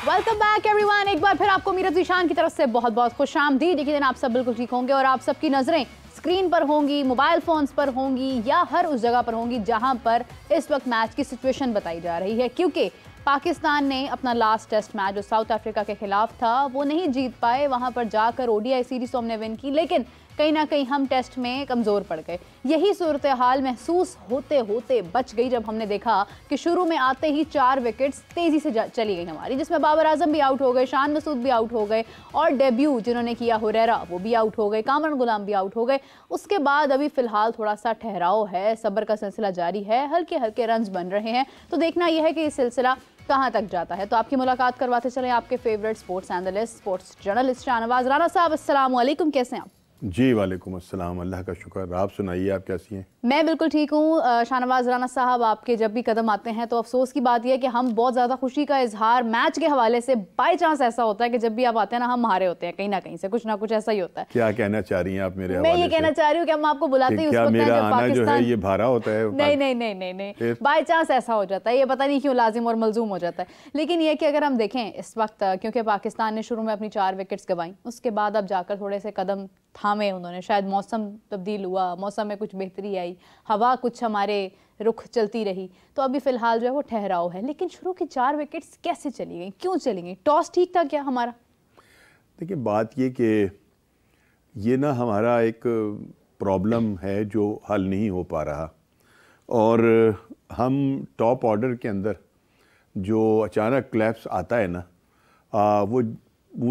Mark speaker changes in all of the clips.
Speaker 1: Welcome back everyone. एक बार फिर आपको मीरत ज़ीशान की तरफ से बहुत बहुत खुशामदीद। यकीनन आप सब बिल्कुल ठीक होंगे और आप सबकी नज़रें स्क्रीन पर होंगी, मोबाइल फ़ोन्स पर होंगी या हर उस जगह पर होंगी जहां पर इस वक्त मैच की सिचुएशन बताई जा रही है, क्योंकि पाकिस्तान ने अपना लास्ट टेस्ट मैच जो साउथ अफ्रीका के खिलाफ था वो नहीं जीत पाए। वहां पर जाकर ओडीआई सीरीज तो हमने विन की, लेकिन कहीं ना कहीं हम टेस्ट में कमज़ोर पड़ गए। यही सूरत हाल महसूस होते होते बच गई जब हमने देखा कि शुरू में आते ही 4 विकेट्स तेज़ी से चली गई हमारी, जिसमें बाबर आजम भी आउट हो गए, शान मसूद भी आउट हो गए और डेब्यू जिन्होंने किया हुरैरा वो भी आउट हो गए, कामरान गुलाम भी आउट हो गए। उसके बाद अभी फ़िलहाल थोड़ा सा ठहराव है, सब्र का सिलसिला जारी है, हल्के हल्के रन्स बन रहे हैं। तो देखना यह है कि ये सिलसिला कहाँ तक जाता है। तो आपकी मुलाकात करवाते चले आपके favourite sports analyst, sports journalist Shahnawaz Rana साहब। अस्सलाम वालेकुम, कैसे हैं आप?
Speaker 2: जी वालेकुम अस्सलाम, अल्लाह का शुक्र। आप सुनाइए, आप कैसी हैं?
Speaker 1: मैं बिल्कुल ठीक हूँ। शाहनवाज राना साहब, आपके जब भी कदम आते हैं तो अफसोस की बात यह है कि हम बहुत ज़्यादा खुशी का इजहार मैच के हवाले से बाई चांस ऐसा होता है कि जब भी आप आते हैं ना हम हारे होते हैं, कहीं ना कहीं से कुछ ना कुछ ऐसा ही होता है।
Speaker 2: क्या कहना चाह रही हैं आप मेरे
Speaker 1: मैं ये कहना चाह रही हूँ कि हम आपको बुलाते ही उस वक्त
Speaker 2: मेरा
Speaker 1: जब
Speaker 2: आना
Speaker 1: पाकिस्तान
Speaker 2: जो है ये भारा होता है।
Speaker 1: नहीं नहीं नहीं नहीं नहीं, बाई चांस ऐसा हो जाता है, ये पता नहीं क्यों लाजिम और मलजूम हो जाता है। लेकिन ये कि अगर हम देखें इस वक्त, क्योंकि पाकिस्तान ने शुरू में अपनी 4 विकेट्स गंवाई, उसके बाद अब जाकर थोड़े से कदम थामे उन्होंने, शायद मौसम तब्दील हुआ, मौसम में कुछ बेहतरी आई, हवा कुछ हमारे रुख चलती रही, तो अभी फ़िलहाल जो है वो ठहराव है। लेकिन शुरू की 4 विकेट्स कैसे चली गई, क्यों चली गई? टॉस ठीक था क्या हमारा?
Speaker 2: देखिए बात ये कि ये ना हमारा एक प्रॉब्लम है जो हल नहीं हो पा रहा, और हम टॉप ऑर्डर के अंदर जो अचानक क्लैप्स आता है ना, वो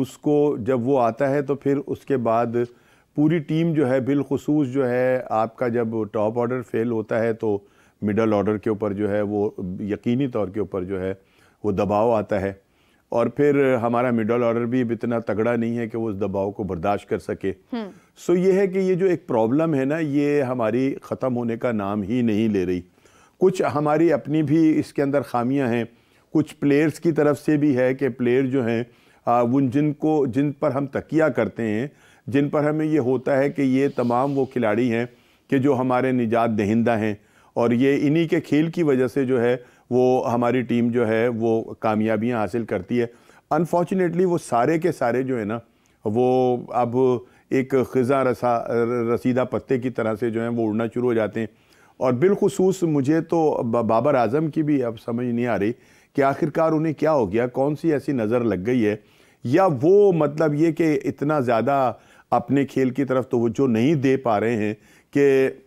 Speaker 2: उसको जब वो आता है तो फिर उसके बाद पूरी टीम जो है, बिलखुसूस जो है आपका जब टॉप ऑर्डर फेल होता है तो मिडल ऑर्डर के ऊपर जो है वो यकीनी तौर के ऊपर जो है वो दबाव आता है, और फिर हमारा मिडल ऑर्डर भी इतना तगड़ा नहीं है कि वो उस दबाव को बर्दाश्त कर सके। सो ये है कि ये जो एक प्रॉब्लम है ना, ये हमारी ख़त्म होने का नाम ही नहीं ले रही। कुछ हमारी अपनी भी इसके अंदर खामियां हैं, कुछ प्लेयर्स की तरफ से भी है कि प्लेयर जो हैं उन जिन पर हम तकिया करते हैं, जिन पर हमें ये होता है कि ये तमाम वो खिलाड़ी हैं कि जो हमारे निजात दहिंदा हैं, और ये इन्हीं के खेल की वजह से जो है वो हमारी टीम जो है वो कामयाबियां हासिल करती है। अनफॉर्चुनेटली वो सारे के सारे जो है ना वो अब एक ख़िज़ा रसीदा पत्ते की तरह से जो है वो उड़ना शुरू हो जाते हैं। और बिलखुसूस मुझे तो बाबर आजम की भी अब समझ नहीं आ रही कि आखिरकार उन्हें क्या हो गया, कौन सी ऐसी नज़र लग गई है, या वो मतलब ये कि इतना ज़्यादा अपने खेल की तरफ तो वो जो नहीं दे पा रहे हैं कि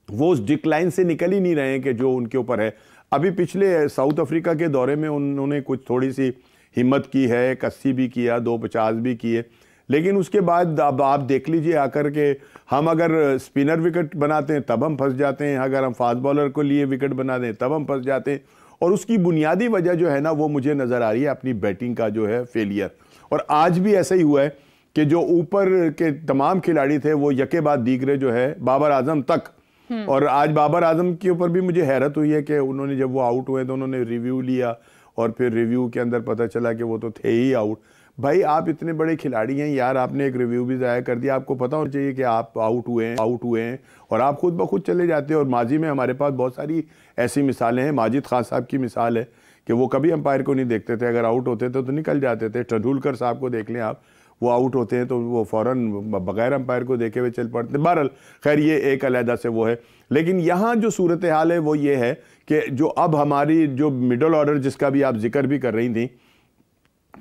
Speaker 2: वो उस डिक्लाइन से निकल ही नहीं रहे हैं कि जो उनके ऊपर है। अभी पिछले साउथ अफ्रीका के दौरे में उन्होंने कुछ थोड़ी सी हिम्मत की है, 81 भी किया, 250 भी किए, लेकिन उसके बाद अब आप देख लीजिए आकर के हम अगर स्पिनर विकेट बनाते हैं तब हम फंस जाते हैं, अगर हम फास्ट बॉलर को लिए विकेट बना दें तब हम फंस जाते हैं। और उसकी बुनियादी वजह जो है ना वो मुझे नज़र आ रही है अपनी बैटिंग का जो है फेलियर। और आज भी ऐसा ही हुआ है कि जो ऊपर के तमाम खिलाड़ी थे वो यके बाद दीगरे जो है बाबर आजम तक, और आज बाबर आजम के ऊपर भी मुझे हैरत हुई है कि उन्होंने जब वो आउट हुए तो उन्होंने रिव्यू लिया और फिर रिव्यू के अंदर पता चला कि वो तो थे ही आउट। भाई आप इतने बड़े खिलाड़ी हैं यार, आपने एक रिव्यू भी ज़ाया कर दिया, आपको पता होना चाहिए कि आप आउट हुए हैं और आप खुद ब खुद चले जाते हैं। और माजी में हमारे पास बहुत सारी ऐसी मिसालें हैं। माजिद खान साहब की मिसाल है कि वो कभी अंपायर को नहीं देखते थे, अगर आउट होते थे तो निकल जाते थे। टंडुलकर साहब को देख लें आप, वो आउट होते हैं तो वो फ़ौरन बगैर अंपायर को देखे हुए चल पड़ते। बहरहाल खैर ये एक अलहदा से वो है। लेकिन यहाँ जो सूरत हाल है वो ये है कि जो अब हमारी जो मिडल ऑर्डर जिसका भी आप जिक्र भी कर रही थी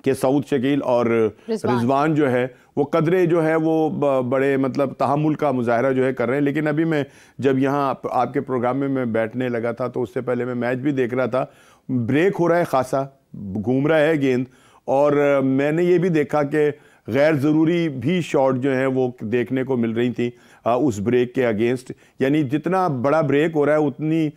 Speaker 2: कि सऊद शकील और रिजवान जो है वो कदरे जो है वो बड़े मतलब तहम्मुल का मुजाहरा जो है कर रहे हैं। लेकिन अभी मैं जब यहाँ आपके प्रोग्राम में मैं बैठने लगा था तो उससे पहले मैं मैच भी देख रहा था, ब्रेक हो रहा है, खासा घूम रहा है गेंद, और मैंने ये भी देखा कि गैर ज़रूरी भी शॉट जो हैं वो देखने को मिल रही थी उस ब्रेक के अगेंस्ट। यानी जितना बड़ा ब्रेक हो रहा है उतनी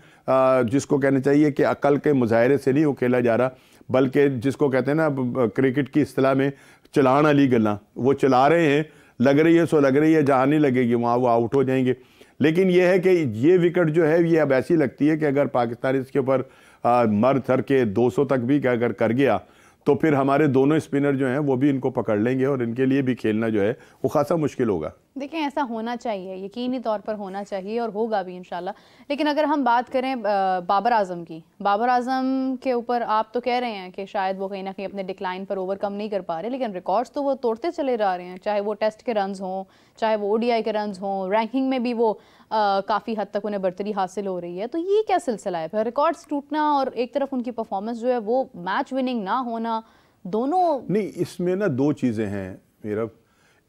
Speaker 2: जिसको कहना चाहिए कि अकल के मुजाहरे से नहीं वो खेला जा रहा, बल्कि जिसको कहते हैं ना क्रिकेट की इस्तिलाह में चलान वाली गल्ला, वो चला रहे हैं, लग रही है सो लग रही है, जहाँ नहीं लगेगी वहाँ वो आउट हो जाएंगे। लेकिन ये है कि ये विकेट जो है ये अब ऐसी लगती है कि अगर पाकिस्तान इसके ऊपर मर थर के 200 तक भी अगर कर गया तो फिर हमारे दोनों स्पिनर जो हैं वो भी इनको पकड़ लेंगे और इनके लिए भी खेलना जो है वो खासा मुश्किल होगा।
Speaker 1: देखिए ऐसा होना चाहिए, यकीनी तौर पर होना चाहिए और होगा भी इंशाल्लाह। लेकिन अगर हम बात करें बाबर आजम की, बाबर आजम के ऊपर आप तो कह रहे हैं कि शायद वो कहीं ना कहीं अपने डिक्लाइन पर ओवरकम नहीं कर पा रहे, लेकिन रिकॉर्ड्स तो वो तोड़ते चले जा रहे हैं, चाहे वो टेस्ट के रन्स हों, चाहे वो ओडीआई के रन्स हों, रैंकिंग में भी वो काफ़ी हद तक उन्हें बर्तरी हासिल हो रही है। तो ये क्या सिलसिला है फिर, रिकॉर्ड्स टूटना और एक तरफ उनकी परफॉर्मेंस जो है वो मैच विनिंग ना होना, दोनों?
Speaker 2: नहीं, इसमें ना दो चीज़ें हैं मेरा।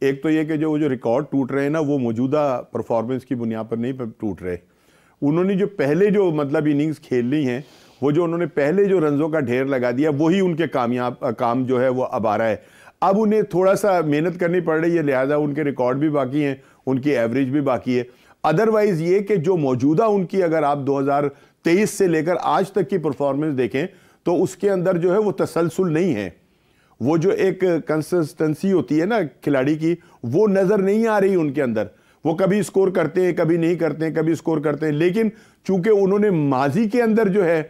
Speaker 2: एक तो ये कि जो रिकॉर्ड टूट रहे हैं ना, वो मौजूदा परफॉर्मेंस की बुनियाद पर नहीं टूट रहे। उन्होंने जो पहले जो मतलब इनिंग्स खेल ली हैं, वो जो उन्होंने पहले जो रनों का ढेर लगा दिया, वही उनके काम जो है वो अब आ रहा है। अब उन्हें थोड़ा सा मेहनत करनी पड़ रही है, लिहाजा उनके रिकॉर्ड भी बाकी हैं, उनकी एवरेज भी बाकी है। अदरवाइज ये कि जो मौजूदा उनकी, अगर आप 2023 से लेकर आज तक की परफॉर्मेंस देखें तो उसके अंदर जो है वो तसलसल नहीं है। वो जो एक कंसिस्टेंसी होती है ना खिलाड़ी की, वो नजर नहीं आ रही उनके अंदर। वो कभी स्कोर करते हैं, कभी नहीं करते हैं, कभी स्कोर करते हैं। लेकिन चूंकि उन्होंने माजी के अंदर जो है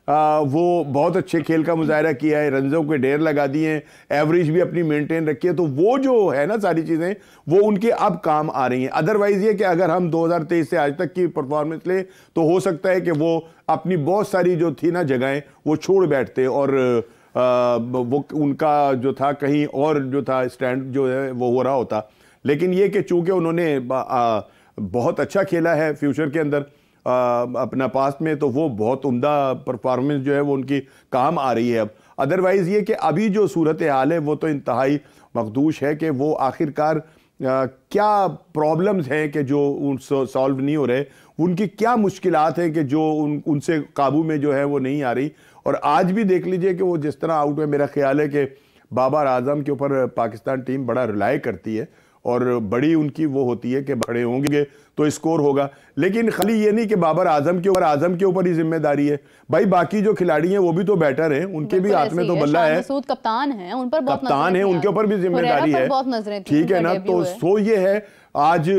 Speaker 2: वो बहुत अच्छे खेल का मुजाहरा किया है, रनों के ढेर लगा दिए हैं, एवरेज भी अपनी मेंटेन रखी है, तो वो जो है ना सारी चीजें वो उनके अब काम आ रही हैं। अदरवाइज ये कि अगर हम 2023 से आज तक की परफॉर्मेंस ले तो हो सकता है कि वो अपनी बहुत सारी जो थी ना जगहें वो छोड़ बैठते और वो उनका जो था कहीं और जो था स्टैंड जो है वो हो रहा होता। लेकिन ये कि चूंकि उन्होंने बहुत अच्छा खेला है फ्यूचर के अंदर अपना पास्ट में, तो वो बहुत उम्दा परफॉर्मेंस जो है वो उनकी काम आ रही है अब। अदरवाइज ये कि अभी जो सूरत हाल है वो तो इंतहाई मखदूश है कि वो आखिरकार क्या प्रॉब्लम्स हैं कि जो उनसे सॉल्व नहीं हो रहे, उनकी क्या मुश्किलात हैं कि जो उनसे काबू में जो है वो नहीं आ रही। और आज भी देख लीजिए कि वो जिस तरह आउट हुए, मेरा ख्याल है कि बाबर आजम के ऊपर पाकिस्तान टीम बड़ा रिलाई करती है और बड़ी उनकी वो होती है कि बड़े होंगे तो स्कोर होगा। लेकिन खाली ये नहीं कि बाबर आजम के ऊपर ही जिम्मेदारी है भाई, बाकी जो खिलाड़ी हैं वो भी तो बैटर हैं, उनके भी हाथ में तो बल्ला है।
Speaker 1: मसूद कप्तान है, उन पर बहुत
Speaker 2: कप्तान है, उनके ऊपर भी जिम्मेदारी है, ठीक है ना। तो सो ये है, आज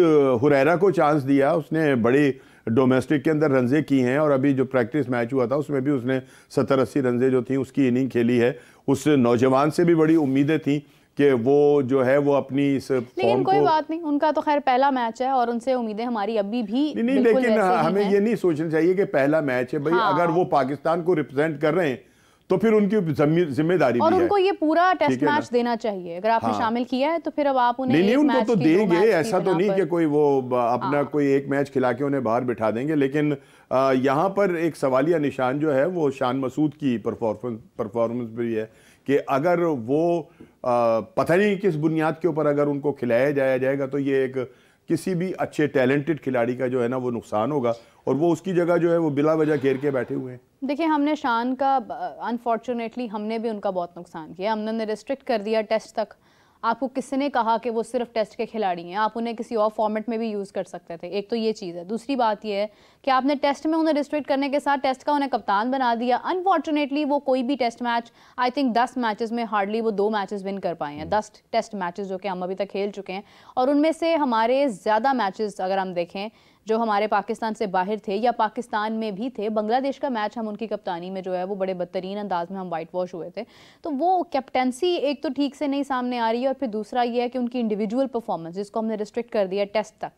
Speaker 2: हुरैरा को चांस दिया, उसने बड़ी डोमेस्टिक के अंदर रनजे की हैं और अभी जो प्रैक्टिस मैच हुआ था उसमें भी उसने 70-80 रनजे जो थी उसकी इनिंग खेली है। उस नौजवान से भी बड़ी उम्मीदें थी कि वो जो है वो अपनी इस
Speaker 1: लेकिन कोई बात नहीं, उनका तो खैर पहला मैच है और उनसे उम्मीदें हमारी अभी भी
Speaker 2: नहीं, लेकिन हमें ये नहीं सोचना चाहिए कि पहला मैच है भाई। हाँ। अगर वो पाकिस्तान को रिप्रेजेंट कर रहे हैं तो फिर उनकी जिम्मेदारी
Speaker 1: और
Speaker 2: भी
Speaker 1: उनको ये पूरा टेस्ट मैच देना चाहिए। अगर आपने शामिल किया है तो फिर अब आप उन्हें
Speaker 2: नहीं उनको तो देंगे, ऐसा तो नहीं कि कोई वो अपना कोई एक मैच खिला के उन्हें बाहर बिठा देंगे। लेकिन यहाँ पर एक सवालिया निशान जो है वो शान मसूद की परफॉर्मेंस भी है कि अगर वो पता नहीं किस बुनियाद के ऊपर अगर उनको खिलाया जाएगा तो ये एक किसी भी अच्छे टैलेंटेड खिलाड़ी का जो है ना वो नुकसान होगा और वो उसकी जगह जो है वो बिला वजह घेर के बैठे हुए हैं।
Speaker 1: देखिए हमने शान का अनफॉर्चुनेटली हमने भी उनका बहुत नुकसान किया, हमने रिस्ट्रिक्ट कर दिया टेस्ट तक। आपको किसने कहा कि वो सिर्फ टेस्ट के खिलाड़ी हैं? आप उन्हें किसी और फॉर्मेट में भी यूज़ कर सकते थे। एक तो ये चीज़ है। दूसरी बात ये है कि आपने टेस्ट में उन्हें रिस्ट्रिक्ट करने के साथ टेस्ट का उन्हें कप्तान बना दिया। अनफॉर्चुनेटली वो कोई भी test match, I think 10 matches में हार्डली वो 2 मैचेस विन कर पाए हैं। 10 टेस्ट मैचेस जो कि हम अभी तक खेल चुके हैं और उनमें से हमारे ज़्यादा मैचेस अगर हम देखें जो हमारे पाकिस्तान से बाहर थे या पाकिस्तान में भी थे, बांग्लादेश का मैच हम उनकी कप्तानी में जो है वो बड़े बदतरीन अंदाज में हम वाइट वॉश हुए थे। तो वो कैप्टेंसी एक तो ठीक से नहीं सामने आ रही है और फिर दूसरा ये है कि उनकी इंडिविजुअल परफॉर्मेंस जिसको हमने रिस्ट्रिक्ट कर दिया टेस्ट तक,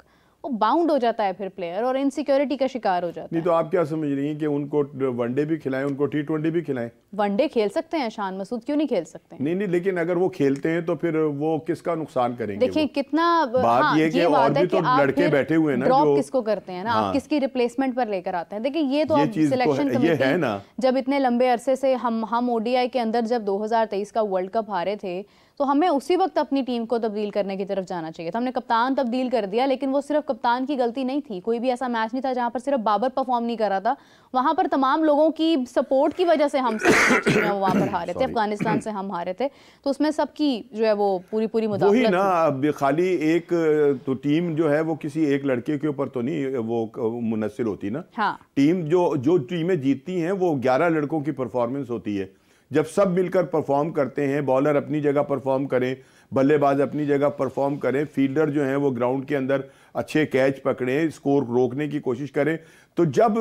Speaker 1: वो बाउंड हो जाता है फिर प्लेयर और इनसिक्योरिटी का शिकार हो जाता है।
Speaker 2: नहीं तो आप क्या समझ रही हैं कि उनको वनडे भी खिलाएं, उनको T20 भी खिलाएं?
Speaker 1: वनडे खेल सकते हैं शान मसूद, क्यों नहीं खेल सकते?
Speaker 2: नहीं, लेकिन अगर वो खेलते हैं तो फिर वो किसका नुकसान करेंगे?
Speaker 1: देखिए कितना
Speaker 2: बात ये कि और भी तो लड़के बैठे हुए हैं ना
Speaker 1: जो किसको करते हैं ना, आप किसकी रिप्लेसमेंट पर लेकर आते हैं। देखिए ये तो आप सिलेक्शन कमेटी है ना, जब इतने लंबे अरसे से हम ओडीआई के अंदर जब 2023 का वर्ल्ड कप हारे थे तो हमें उसी वक्त अपनी टीम को तब्दील करने की तरफ जाना चाहिए था। हमने कप्तान तब्दील कर दिया, लेकिन वो सिर्फ कप्तान की गलती नहीं थी। कोई भी ऐसा मैच नहीं था जहां पर सिर्फ बाबर परफॉर्म नहीं कर रहा था, वहां पर तमाम लोगों की सपोर्ट की वजह से हम वहां पर हारे थे। अफगानिस्तान से हम हारे थे, तो उसमें सबकी जो है वो पूरी
Speaker 2: वही ना। अब खाली एक तो टीम जो है वो किसी एक लड़के के ऊपर तो नहीं वो मुनस्सिर होती ना।
Speaker 1: हाँ।
Speaker 2: टीम जो टीमें जीतती हैं वो 11 लड़कों की परफॉर्मेंस होती है। जब सब मिलकर परफॉर्म करते हैं, बॉलर अपनी जगह परफॉर्म करें, बल्लेबाज अपनी जगह परफॉर्म करें, फील्डर जो हैं वो ग्राउंड के अंदर अच्छे कैच पकड़ें, स्कोर रोकने की कोशिश करें, तो जब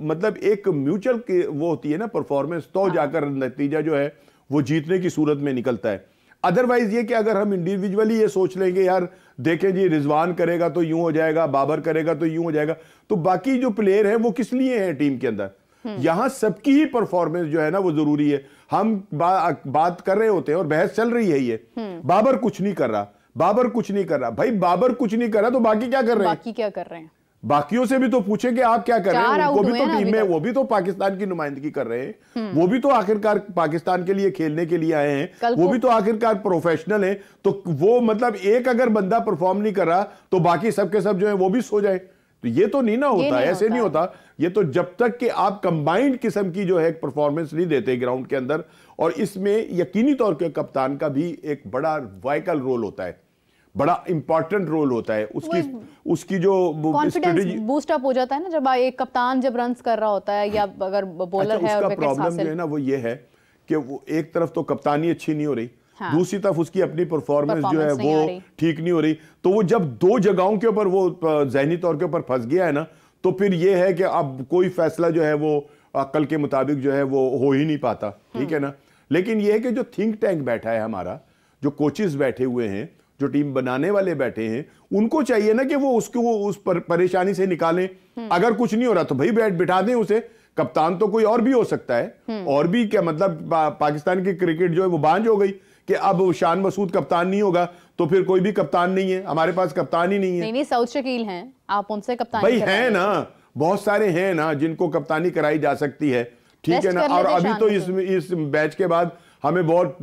Speaker 2: मतलब एक म्यूचुअल वो होती है ना परफॉर्मेंस, तो जाकर नतीजा जो है वो जीतने की सूरत में निकलता है। अदरवाइज ये कि अगर हम इंडिविजुअली ये सोच लेंगे यार देखें जी रिजवान करेगा तो यूं हो जाएगा, बाबर करेगा तो यूं हो जाएगा, तो बाकी जो प्लेयर हैं वो किस लिए हैं टीम के अंदर? यहां सबकी ही परफॉर्मेंस जो है ना वो जरूरी है। हम बात कर रहे होते हैं और बहस चल रही है ये, बाबर कुछ नहीं कर रहा, बाबर कुछ नहीं कर रहा। भाई बाबर कुछ नहीं कर रहा तो बाकी क्या कर रहे हैं?
Speaker 1: बाकी क्या कर रहे हैं?
Speaker 2: बाकियों से भी तो पूछे कि आप क्या कर रहे हैं। उनको भी तो टीम में, वो भी तो पाकिस्तान की नुमाइंदगी कर रहे हैं, वो भी तो आखिरकार पाकिस्तान के लिए खेलने के लिए आए हैं, वो भी तो आखिरकार प्रोफेशनल हैं। तो वो मतलब एक अगर बंदा परफॉर्म नहीं कर रहा तो बाकी सबके सब जो है वो भी सो जाए, तो ये तो नहीं ना होता, ऐसे नहीं होता। ये तो जब तक कि आप कंबाइंड किस्म की जो है परफॉर्मेंस नहीं देते ग्राउंड के अंदर, और इसमें यकीनी तौर पे कप्तान का भी एक बड़ा वाइटल रोल होता है, बड़ा इंपॉर्टेंट रोल होता है। उसकी जो
Speaker 1: कॉन्फिडेंस बूस्ट अप हो जाता है ना जब एक कप्तान जब रन्स कर रहा होता है या अगर बॉलर है और विकेट्स
Speaker 2: प्रॉब्लम
Speaker 1: हासिल।
Speaker 2: जो है ना वो ये है कि वो एक तरफ तो कप्तानी अच्छी नहीं हो रही, दूसरी तरफ उसकी अपनी परफॉर्मेंस जो है वो ठीक नहीं हो रही। तो वो जब दो जगहों के ऊपर वो जहनी तौर के ऊपर फंस गया है ना, तो फिर ये है कि अब कोई फैसला जो है वो अक्ल के मुताबिक जो है वो हो ही नहीं पाता, ठीक है ना। लेकिन ये है कि जो थिंक टैंक बैठा है हमारा, जो कोचेस बैठे हुए हैं, जो टीम बनाने वाले बैठे हैं, उनको चाहिए ना कि वो उसको उस परेशानी से निकालें। अगर कुछ नहीं हो रहा तो भाई बिठा दें उसे। कप्तान तो कोई और भी हो सकता है, और भी क्या मतलब पाकिस्तान की क्रिकेट जो है वो बांझ हो गई कि अब शान मसूद कप्तान नहीं होगा तो फिर कोई भी कप्तान नहीं है, हमारे पास कप्तान ही नहीं है।
Speaker 1: नहीं सऊद शकील हैं, आप उनसे कप्तानी
Speaker 2: भाई हैं ना, बहुत सारे हैं ना जिनको कप्तानी कराई जा सकती है, ठीक है ना। और अभी तो इस मैच के बाद हमें बहुत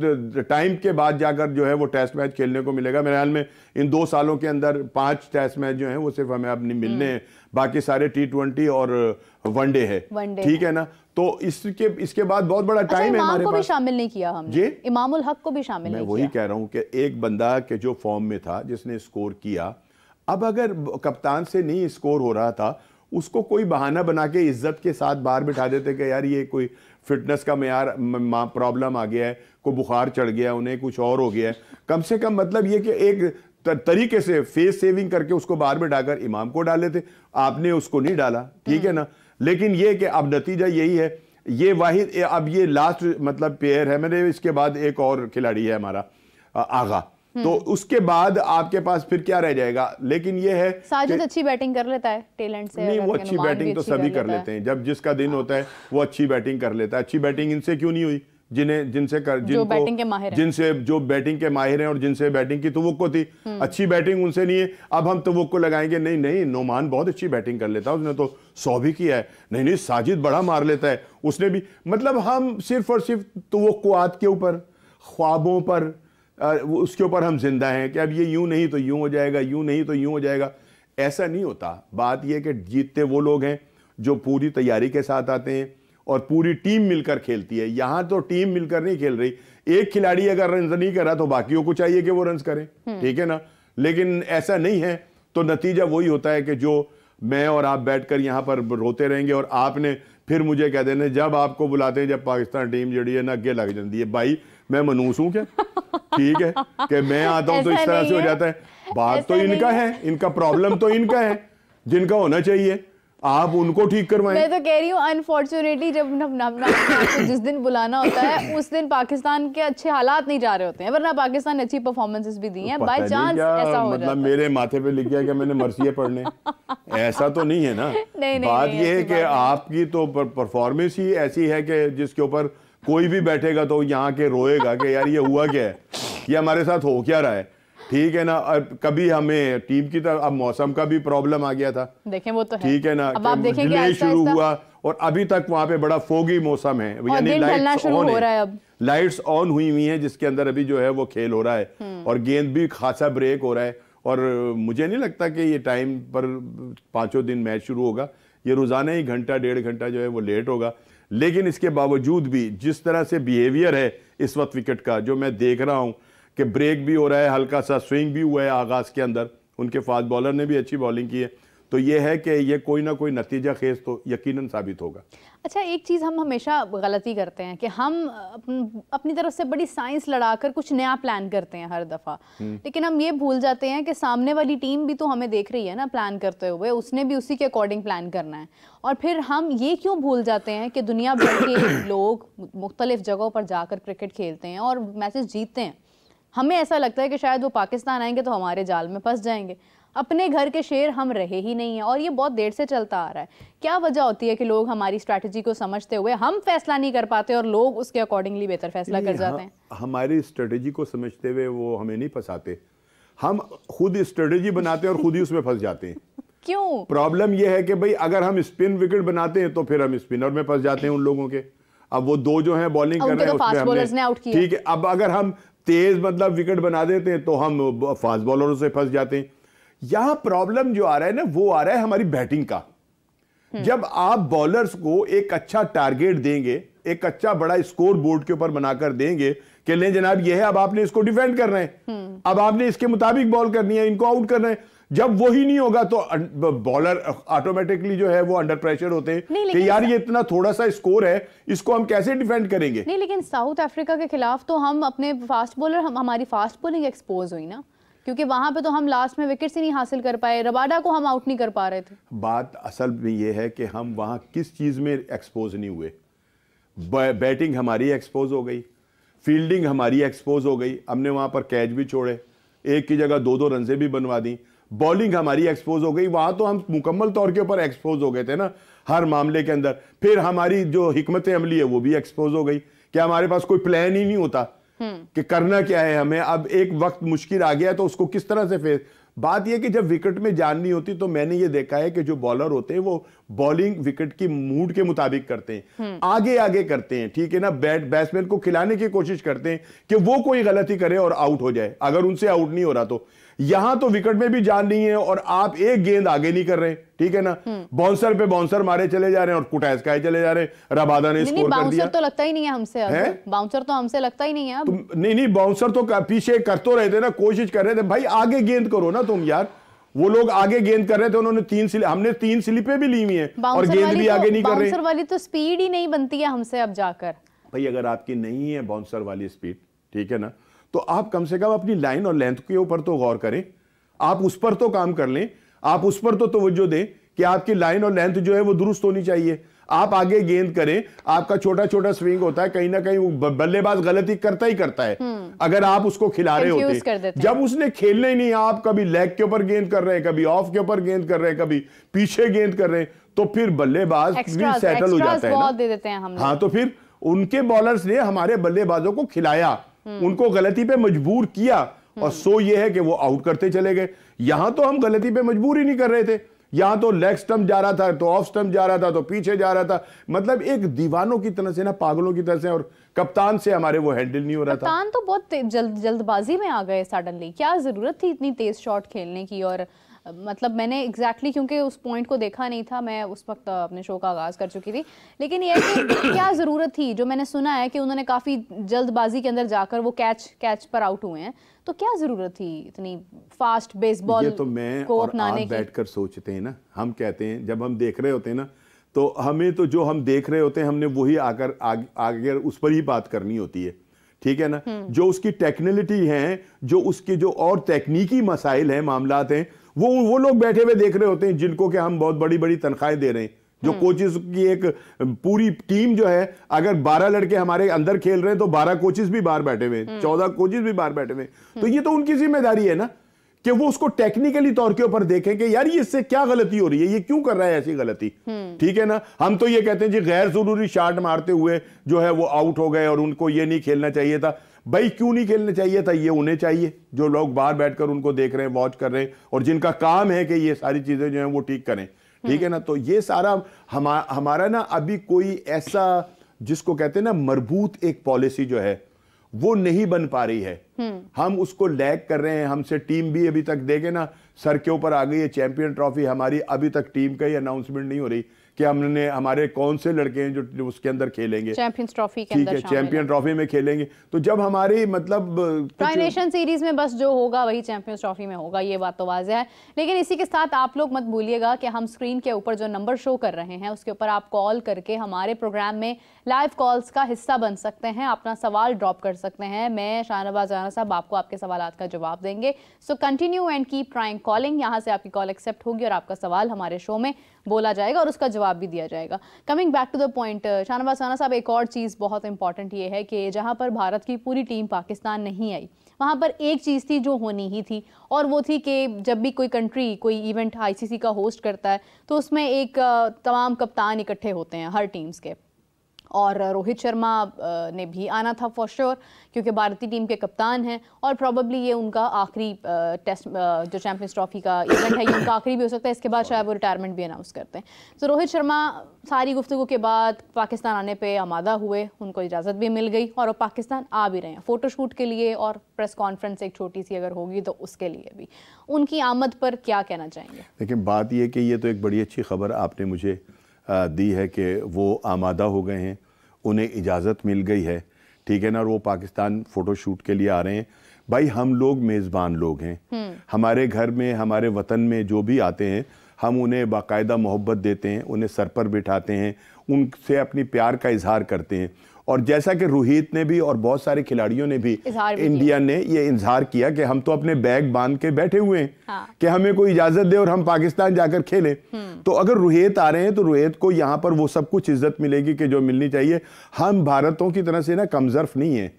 Speaker 2: टाइम के बाद जाकर जो है वो टेस्ट मैच खेलने को मिलेगा। मेरे ख्याल में इन 2 सालों के अंदर 5 टेस्ट मैच जो हैं वो सिर्फ हमें अब मिलने हैं, बाकी सारे T20 और वनडे है, ठीक है ना। तो इसके बाद बहुत बड़ा टाइम है हमारे पास।
Speaker 1: भी शामिल नहीं किया हमने जी, इमामुल हक को भी शामिल नहीं किया।
Speaker 2: मैं वही कह रहा हूं कि एक बंदा के जो फॉर्म में था जिसने स्कोर किया, अब अगर कप्तान से नहीं स्कोर हो रहा था, उसको कोई बहाना बना के इज्जत के साथ बाहर बिठा देते कि यार ये कोई फिटनेस का मेयार प्रॉब्लम आ गया है, कोई बुखार चढ़ गया, उन्हें कुछ और हो गया है। कम से कम मतलब ये कि एक तरीके से फेस सेविंग करके उसको बाहर बिठाकर इमाम को डाले थे, आपने उसको नहीं डाला, ठीक है ना। लेकिन ये कि अब नतीजा यही है, ये वाहिद अब ये लास्ट मतलब पेयर है। मैंने इसके बाद एक और खिलाड़ी है हमारा आगा, तो उसके बाद आपके पास फिर क्या रह जाएगा। लेकिन ये है
Speaker 1: साजिद अच्छी बैटिंग कर लेता है टैलेंट से।
Speaker 2: नहीं, वो अच्छी बैटिंग तो सभी कर लेते हैं, जब जिसका दिन होता है वो अच्छी बैटिंग कर लेता है। अच्छी बैटिंग इनसे क्यों नहीं हुई जिनसे बैटिंग के माहिर हैं, जिनसे जो बैटिंग के माहिर हैं और जिनसे बैटिंग की तवक्को थी, अच्छी बैटिंग उनसे नहीं है। अब हम तवक्को लगाएंगे नहीं नहीं नोमान बहुत अच्छी बैटिंग कर लेता है, उसने तो 100 भी किया है, नहीं नहीं साजिद बड़ा मार लेता है उसने भी। मतलब हम सिर्फ और सिर्फ तवक्कुआत के ऊपर, ख्वाबों पर, उसके ऊपर हम जिंदा हैं कि अब ये यूं नहीं तो यूं हो जाएगा, यूं नहीं तो यूं हो जाएगा। ऐसा नहीं होता। बात यह कि जीतते वो लोग हैं जो पूरी तैयारी के साथ आते हैं और पूरी टीम मिलकर खेलती है। यहां तो टीम मिलकर नहीं खेल रही, एक खिलाड़ी अगर रन नहीं कर रहा तो बाकियों को चाहिए कि वो रन करें, ठीक है ना। लेकिन ऐसा नहीं है, तो नतीजा वही होता है कि जो मैं और आप बैठकर यहां पर रोते रहेंगे और आपने फिर मुझे कह देना जब आपको बुलाते हैं, जब पाकिस्तान टीम जड़ी है ना अगे लग जाती है। भाई मैं मनूस हूं क्या? ठीक है कि मैं आता हूं तो इस तरह से हो जाता है। बात तो इनका है, इनका प्रॉब्लम तो इनका है, जिनका होना चाहिए आप उनको ठीक करवाएं।
Speaker 1: मैं तो कह रही हूँ अनफॉर्चुनेटली जब जिस दिन बुलाना होता है उस दिन पाकिस्तान के अच्छे हालात नहीं जा रहे होते हैं, वरना पाकिस्तान ने अच्छी परफॉर्मेंसेस भी दी हैं। बाय चांस ऐसा हो जाता है।
Speaker 2: मतलब मेरे माथे पे लिख गया कि मैंने मर्सिये पढ़ने, ऐसा तो नहीं है ना।
Speaker 1: नहीं,
Speaker 2: बात ये है कि आपकी तो परफॉर्मेंस ही ऐसी है कि जिसके ऊपर कोई भी बैठेगा तो यहाँ के रोएगा कि यार ये हुआ क्या है, ये हमारे साथ हो क्या रहा है, ठीक है ना। कभी हमें टीम की तरफ अब मौसम का भी प्रॉब्लम आ गया था,
Speaker 1: देखें वो तो है,
Speaker 2: ठीक है ना।
Speaker 1: अब आप देखेंगे
Speaker 2: शुरू हुआ और अभी तक वहां पे बड़ा फोगी मौसम है, यानी लाइट्स ऑन है, अब लाइट्स ऑन हुई है जिसके अंदर अभी जो है वो खेल हो रहा है और गेंद भी खासा ब्रेक हो रहा है। और मुझे नहीं लगता कि ये टाइम पर 5 दिन मैच शुरू होगा, ये रोजाना ही घंटा 1.5 घंटा जो है वो लेट होगा। लेकिन इसके बावजूद भी जिस तरह से बिहेवियर है इस वक्त विकेट का, जो मैं देख रहा हूं कि ब्रेक भी हो रहा है, हल्का सा स्विंग भी हुआ है आगाज के अंदर, उनके फास्ट बॉलर ने भी अच्छी बॉलिंग की है, तो ये है कि ये कोई ना कोई नतीजा खेज तो यकीनन साबित होगा।
Speaker 1: अच्छा, एक चीज़ हम हमेशा गलती करते हैं कि हम अपनी तरफ से बड़ी साइंस लड़ाकर कुछ नया प्लान करते हैं हर दफ़ा, लेकिन हम ये भूल जाते हैं कि सामने वाली टीम भी तो हमें देख रही है ना प्लान करते हुए, उसने भी उसी के अकॉर्डिंग प्लान करना है। और फिर हम ये क्यों भूल जाते हैं कि दुनिया भर के लोग मुख्तलिफ जगहों पर जाकर क्रिकेट खेलते हैं और मैचेस जीतते हैं, हमें ऐसा लगता है कि शायद वो पाकिस्तान आएंगे तो हमारे जाल में फंस जाएंगे। अपने घर के शेर हम रहे ही नहीं हैं और ये बहुत देर से चलता आ रहा है। क्या वजह होती है कि लोग हमारी स्ट्रैटेजी को समझते हुए हम फैसला नहीं कर पाते और लोग उसके अकॉर्डिंगली बेहतर फैसला कर जाते हैं?
Speaker 2: हमारी स्ट्रेटेजी को समझते हुए वो हमें नहीं फंसाते, हम खुद स्ट्रेटेजी बनाते हैं और खुद ही उसमें फंस जाते हैं।
Speaker 1: क्यों?
Speaker 2: प्रॉब्लम यह है कि भाई अगर हम स्पिन विकेट बनाते हैं तो फिर हम स्पिनर में फंस जाते हैं उन लोगों के। अब वो दो जो हैं बॉलिंग कर रहे हैं उसमें हमने, ठीक है, अब अगर हम तेज मतलब विकेट बना देते हैं तो हम फास्ट बॉलरों से फंस जाते हैं। यहां प्रॉब्लम जो आ रहा है ना वो आ रहा है हमारी बैटिंग का। जब आप बॉलर्स को एक अच्छा टारगेट देंगे, एक अच्छा बड़ा स्कोर बोर्ड के ऊपर बनाकर देंगे कि ले जनाब ये है, अब आपने इसको डिफेंड करना है, अब आपने इसके मुताबिक बॉल करनी है, इनको आउट करना है। जब वो ही नहीं होगा तो बॉलर ऑटोमेटिकली जो है वो अंडर प्रेशर होते हैं कि यार ये इतना थोड़ा सा स्कोर है, इसको हम कैसे डिफेंड करेंगे।
Speaker 1: नहीं, लेकिन साउथ अफ्रीका के खिलाफ तो हम अपने फास्ट बॉलर, हमारी फास्ट बॉलिंग एक्सपोज हुई ना, क्योंकि वहां पे तो हम लास्ट में विकेट ही नहीं हासिल कर पाए, रबाडा को हम आउट नहीं कर पा रहे थे। बात
Speaker 2: असल में ये है कि हम वहां किस चीज में एक्सपोज नहीं हुए। बैटिंग हमारी एक्सपोज हो गई, फील्डिंग हमारी एक्सपोज हो गई, हमने वहां पर कैच भी छोड़े, एक की जगह दो रन से भी बनवा दी। बॉलिंग हमारी एक्सपोज हो गई, वहां तो हम मुकम्मल तौर के ऊपर एक्सपोज हो गए थे ना हर मामले के अंदर। फिर हमारी जो हिकमत अमली है वो भी एक्सपोज हो गई कि हमारे पास कोई प्लान ही नहीं होता कि करना क्या है हमें। अब एक वक्त मुश्किल आ गया तो उसको किस तरह से फेस। बात यह कि जब विकेट में जान नहीं होती तो मैंने ये देखा है कि जो बॉलर होते हैं वो बॉलिंग विकेट की मूड के मुताबिक करते हैं, आगे आगे करते हैं, ठीक है ना, बैट्समैन को खिलाने की कोशिश करते हैं कि वो कोई गलती करे और आउट हो जाए, अगर उनसे आउट नहीं हो रहा तो। यहां तो विकेट में भी जान नहीं है और आप एक गेंद आगे नहीं कर रहे, ठीक है ना, बाउंसर पे बाउंसर मारे चले जा रहे हैं और कुटैस खाए चले जा रहे हैं। रबादा ने स्कोर कर दिया।
Speaker 1: तो लगता ही नहीं है हमसे, बाउंसर तो हमसे लगता ही नहीं है अब।
Speaker 2: नहीं, बाउंसर तो पीछे कर तो रहे थे ना, कोशिश कर रहे थे, भाई आगे गेंद करो ना तुम यार। वो लोग आगे गेंद कर रहे थे, उन्होंने हमने 3 स्लिपें भी ली हुई हैं और गेंद भी आगे नहीं कर रहे।
Speaker 1: बाउंसर वाली तो स्पीड ही नहीं बनती है हमसे अब जाकर।
Speaker 2: भाई अगर आपकी नहीं है बाउंसर वाली स्पीड, ठीक है ना, तो आप कम से कम अपनी लाइन और लेंथ के ऊपर तो गौर करें, आप उस पर तो काम कर लें, आप उस पर तो तवज्जो दें कि आपकी लाइन और लेंथ जो है वो दुरुस्त होनी चाहिए। आप आगे गेंद करें, आपका छोटा छोटा स्विंग होता है, कहीं ना कहीं बल्लेबाज गलती करता ही करता है अगर आप उसको खिला रहे होते। जब उसने खेलना ही नहीं, आप कभी लेग के ऊपर गेंद कर रहे हैं, कभी ऑफ के ऊपर गेंद कर रहे हैं, कभी पीछे गेंद कर रहे हैं, तो फिर बल्लेबाज भी सेटल हो जाता है ना।
Speaker 1: दे देते हैं हम।
Speaker 2: हाँ, तो फिर उनके बॉलर्स ने हमारे बल्लेबाजों को खिलाया, उनको गलती पे मजबूर किया और सो ये है कि वो आउट करते चले गए। यहां तो हम गलती पे मजबूर ही नहीं कर रहे थे, यहां तो लेग स्टंप जा रहा था, तो ऑफ स्टंप जा रहा था, तो पीछे जा रहा था, मतलब एक दीवानों की तरह से ना, पागलों की तरह से। और कप्तान से हमारे वो हैंडल नहीं हो रहा था।
Speaker 1: कप्तान तो बहुत जल्दबाजी में आ गए सडनली। क्या जरूरत थी इतनी तेज शॉट खेलने की? और मतलब मैंने एग्जैक्टली क्योंकि उस पॉइंट को देखा नहीं था, मैं उस वक्त अपने शो का आगाज कर चुकी थी, लेकिन ये कि क्या जरूरत थी? जो मैंने सुना है कि उन्होंने काफी जल्दबाजी के अंदर जाकर वो कैच पर आउट हुए हैं, तो क्या जरूरत थी इतनी फास्ट बेसबॉल
Speaker 2: तो मैं को अपनाने की? बैठकर सोचते हैं ना, हम कहते हैं जब हम देख रहे होते हैं ना, तो हमें तो जो हम देख रहे होते हैं हमने वही आकर आगे उस पर ही बात करनी होती है, ठीक है ना। जो उसकी टेक्निकलिटी है, जो उसके जो और तकनीकी मसाइल हैं, मामलात हैं, वो लोग बैठे हुए देख रहे होते हैं जिनको कि हम बहुत बड़ी बड़ी तनख्वाहें दे रहे हैं। जो कोचेस की एक पूरी टीम जो है, अगर 12 लड़के हमारे अंदर खेल रहे हैं तो 12 कोचेस भी बाहर बैठे हुए, 14 कोचेस भी बाहर बैठे हुए। तो ये तो उनकी जिम्मेदारी है ना कि वो उसको टेक्निकली तौर के ऊपर देखें कि यार ये इससे क्या गलती हो रही है, ये क्यों कर रहा है ऐसी गलती, ठीक है ना। हम तो ये कहते हैं जी गैर जरूरी शॉट मारते हुए जो है वो आउट हो गए और उनको ये नहीं खेलना चाहिए था। भाई क्यों नहीं खेलना चाहिए था? ये उन्हें चाहिए जो लोग बाहर बैठकर उनको देख रहे हैं, वॉच कर रहे हैं और जिनका काम है कि ये सारी चीजें जो हैं वो ठीक करें, ठीक है ना। तो ये सारा हमारा ना अभी कोई ऐसा जिसको कहते हैं ना मरबूत एक पॉलिसी जो है वो नहीं बन पा रही है। हम उसको लैग कर रहे हैं। हमसे टीम भी अभी तक देखे ना सर के ऊपर आ गई है चैंपियन ट्रॉफी, हमारी अभी तक टीम का ही अनाउंसमेंट नहीं हो रही कि हमने हमारे कौन से लड़के हैं जो उसके अंदर खेलेंगे
Speaker 1: चैंपियंस ट्रॉफी के अंदर,
Speaker 2: चैंपियन ट्रॉफी में खेलेंगे। तो जब हमारी मतलब
Speaker 1: ट्राई नेशन सीरीज में बस जो होगा वही चैंपियंस ट्रॉफी में होगा, ये बात तो वाज़ेह है। लेकिन इसी के साथ आप लोग मत भूलिएगा कि हम स्क्रीन के ऊपर जो नंबर शो कर रहे हैं उसके ऊपर आप कॉल करके हमारे प्रोग्राम में लाइव कॉल्स का हिस्सा बन सकते हैं, अपना सवाल ड्रॉप कर सकते हैं। मैं शाहनवाज राना साहब आपको आपके सवालात का जवाब देंगे। So continue and keep trying calling. यहाँ से आपकी कॉल एक्सेप्ट होगी और आपका सवाल हमारे शो में बोला जाएगा और उसका जवाब भी दिया जाएगा। Coming back to the point, Shahnawaz Rana sahab, एक और चीज़ बहुत इंपॉर्टेंट ये है कि जहाँ पर भारत की पूरी टीम पाकिस्तान नहीं आई, वहाँ पर एक चीज़ थी जो होनी ही थी, और वो थी कि जब भी कोई कंट्री कोई इवेंट आईसीसी का होस्ट करता है तो उसमें एक तमाम कप्तान इकट्ठे होते हैं हर टीम्स के, और रोहित शर्मा ने भी आना था फॉर श्योर, क्योंकि भारतीय टीम के कप्तान हैं, और प्रॉबली ये उनका आखिरी टेस्ट जो चैंपियंस ट्रॉफी का इवेंट है ये उनका आखिरी भी हो सकता है, इसके बाद शायद वो रिटायरमेंट भी अनाउंस करते हैं। तो रोहित शर्मा सारी गुफ्तगू के बाद पाकिस्तान आने पे आमादा हुए, उनको इजाज़त भी मिल गई और वो पाकिस्तान आ भी रहे हैं फ़ोटोशूट के लिए, और प्रेस कॉन्फ्रेंस एक छोटी सी अगर होगी तो उसके लिए भी। उनकी आमद पर क्या कहना चाहेंगे?
Speaker 2: देखिए, बात यह कि ये तो एक बड़ी अच्छी खबर आपने मुझे दी है कि वो आमादा हो गए हैं, उन्हें इजाज़त मिल गई है, ठीक है ना, और वो पाकिस्तान फ़ोटोशूट के लिए आ रहे हैं। भाई, हम लोग मेज़बान लोग हैं, हमारे घर में, हमारे वतन में जो भी आते हैं हम उन्हें बाकायदा मोहब्बत देते हैं, उन्हें सर पर बिठाते हैं, उनसे अपनी प्यार का इजहार करते हैं। और जैसा कि रोहित ने भी और बहुत सारे खिलाड़ियों ने भी इंडिया ने ये इजहार किया कि हम तो अपने बैग बांध के बैठे हुए हैं, हाँ, कि हमें कोई इजाजत दे और हम पाकिस्तान जाकर खेलें। तो अगर रोहित आ रहे हैं तो रोहित को यहाँ पर वो सब कुछ इज्जत मिलेगी कि जो मिलनी चाहिए। हम भारतों की तरह से ना कम ज़र्फ नहीं है,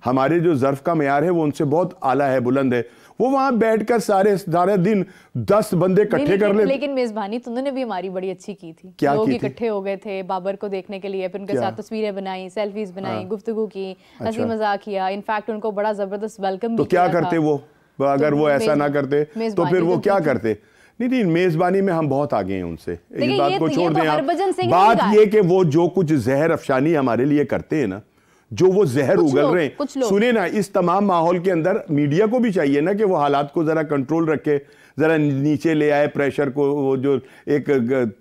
Speaker 2: हमारे जो ज़र्फ का मयार है वो उनसे बहुत आला है, बुलंद है। वो वहां बैठकर सारे दिन 10 बंदे इकट्ठे कर ले।
Speaker 1: लेकिन मेजबानी तो उन्होंने भी हमारी बड़ी अच्छी की थी, लोग इकट्ठे हो गए थे बाबर को देखने के लिए, फिर उनके साथ तस्वीरें बनाई, सेल्फीज बनाई, हाँ, गुफ्तगू की, हंसी मजाक किया, इनफैक्ट उनको बड़ा जबरदस्त वेलकम भी किया।
Speaker 2: तो क्या करते वो, अगर वो ऐसा ना करते तो फिर वो क्या करते? नहीं, मेजबानी में हम बहुत आगे हैं उनसे, इस बात को छोड़ दें आप। बात ये कि वो जो कुछ जहर अफशानी हमारे लिए करते हैं ना, जो वो जहर उगल रहे हैं, सुने ना, इस तमाम माहौल के अंदर मीडिया को भी चाहिए ना कि वो हालात को जरा कंट्रोल रखे, जरा नीचे ले आए प्रेशर को, वो जो एक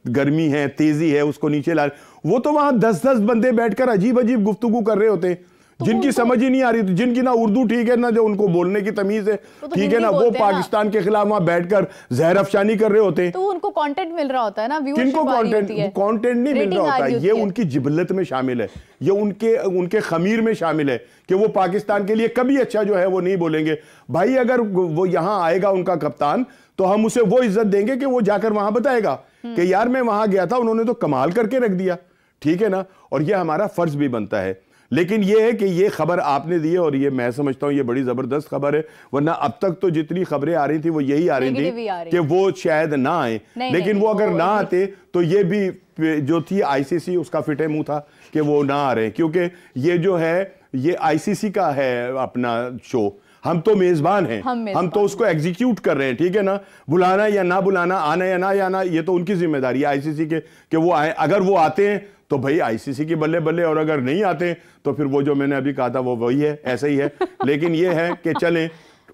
Speaker 2: गर्मी है, तेजी है, उसको नीचे ला। वो तो वहां 10-10 बंदे बैठकर अजीब अजीब गुफ्तगू कर रहे होते हैं, जिनकी समझ ही नहीं आ रही, जिनकी ना उर्दू ठीक है ना जो उनको बोलने की तमीज है, ठीक है ना, वो पाकिस्तान के खिलाफ वहां बैठकर जहर अफशानी कर रहे होते हैं।
Speaker 1: तो उनको कंटेंट मिल रहा होता है ना,
Speaker 2: किनको कंटेंट नहीं मिल रहा होता, ये उनकी जिबलत में शामिल है, ये उनके खमीर में शामिल है कि वो पाकिस्तान के लिए कभी अच्छा जो है वो नहीं बोलेंगे। भाई, अगर वो यहां आएगा उनका कप्तान तो हम उसे वो इज्जत देंगे कि वो जाकर वहां बताएगा कि यार मैं वहां गया था, उन्होंने तो कमाल करके रख दिया, ठीक है ना, और ये हमारा फर्ज भी बनता है। लेकिन ये है कि ये खबर आपने दी है और ये मैं समझता हूँ ये बड़ी ज़बरदस्त खबर है, वरना अब तक तो जितनी खबरें आ रही थी वो यही आ रही थी कि वो शायद ना आए, लेकिन वो अगर ना आते तो ये भी जो थी आईसीसी उसका फिटे मुंह था कि वो ना आ रहे, क्योंकि ये जो है ये आईसीसी का है अपना शो, हम तो मेजबान हैं, हम तो उसको एग्जीक्यूट कर रहे हैं, ठीक है ना, बुलाना या ना बुलाना, आना या ना ये तो उनकी जिम्मेदारी है आईसीसी के कि वो आए। अगर वो आते हैं तो भाई आईसीसी की बल्ले बल्ले, और अगर नहीं आते तो फिर वो जो मैंने अभी कहा था वो वही है, ऐसा ही है। लेकिन ये है कि चलें,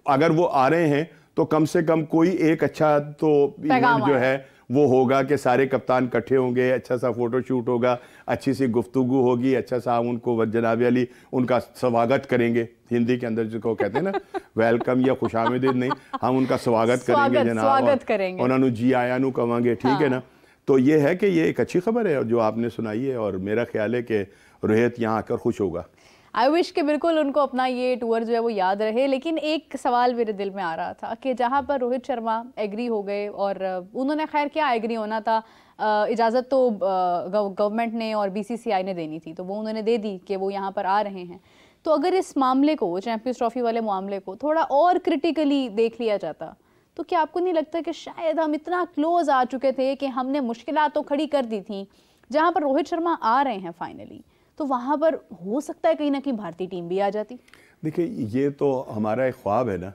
Speaker 2: अगर वो आ रहे हैं तो कम से कम कोई एक अच्छा तो इवेंट जो है वो होगा कि सारे कप्तान इकट्ठे होंगे, अच्छा सा फोटो शूट होगा, अच्छी सी गुफ्तगू होगी, अच्छा सा हम उनको जनाब अली उनका स्वागत करेंगे, हिंदी के अंदर जिसको कहते हैं ना वेलकम या खुशामदीद नहीं, हम उनका स्वागत करेंगे जनाब, उन्होंने जी आया नु कहेंगे, ठीक है ना। तो ये है कि ये एक अच्छी खबर है जो आपने सुनाई है, और मेरा ख्याल है कि रोहित यहाँ आकर खुश होगा।
Speaker 1: आई विश कि बिल्कुल उनको अपना ये टूर जो है वो याद रहे। लेकिन एक सवाल मेरे दिल में आ रहा था कि जहाँ पर रोहित शर्मा एग्री हो गए, और उन्होंने खैर क्या एग्री होना था, इजाज़त तो गवर्नमेंट ने और बीसीसीआई ने देनी थी, तो वो उन्होंने दे दी कि वो यहाँ पर आ रहे हैं। तो अगर इस मामले को, चैंपियंस ट्रॉफी वाले मामले को थोड़ा और क्रिटिकली देख लिया जाता, तो क्या आपको नहीं लगता कि शायद हम इतना क्लोज आ चुके थे कि हमने मुश्किलात तो खड़ी कर दी थी, जहाँ पर रोहित शर्मा आ रहे हैं फाइनली, तो वहाँ पर हो सकता है कहीं ना कहीं भारतीय टीम भी आ जाती।
Speaker 2: देखिए, ये तो हमारा एक ख्वाब है ना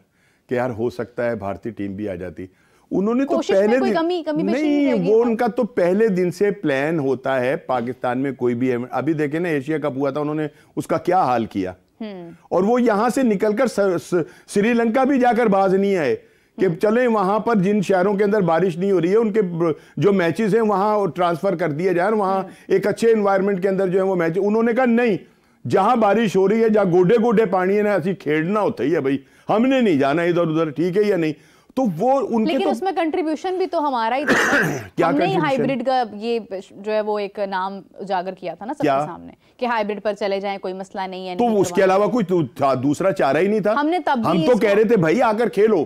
Speaker 2: कि यार हो सकता है भारतीय टीम भी आ जाती। उन्होंने तो पहले दिन नहीं, वो उनका तो पहले दिन से प्लान होता है पाकिस्तान में कोई भी। अभी देखे ना एशिया कप हुआ था, उन्होंने उसका क्या हाल किया, और वो यहां से निकलकर श्रीलंका भी जाकर बाज नहीं आए कि चले वहां पर जिन शहरों के अंदर बारिश नहीं हो रही है उनके जो मैचेस हैं वहां ट्रांसफर कर दिए जाए, वहां एक अच्छे एनवायरनमेंट के अंदर जो है वो मैच। उन्होंने कहा नहीं, जहां बारिश हो रही है, जहां गोडे गोडे पानी है ना, ऐसी खेड़ना होता ही है भाई, हमने नहीं जाना इधर उधर, ठीक है या नहीं। तो वो उनके
Speaker 1: लेकिन तो उसमें कंट्रीब्यूशन भी तो हमारा ही था क्या, हमने ही हाइब्रिड का ये जो है वो एक नाम उजागर किया था ना सबके सामने कि हाइब्रिड पर चले जाएं, कोई मसला नहीं है।
Speaker 2: तो उसके अलावा कोई दूसरा चारा ही नहीं था।
Speaker 1: हम
Speaker 2: तो कह रहे थे भाई आकर खेलो,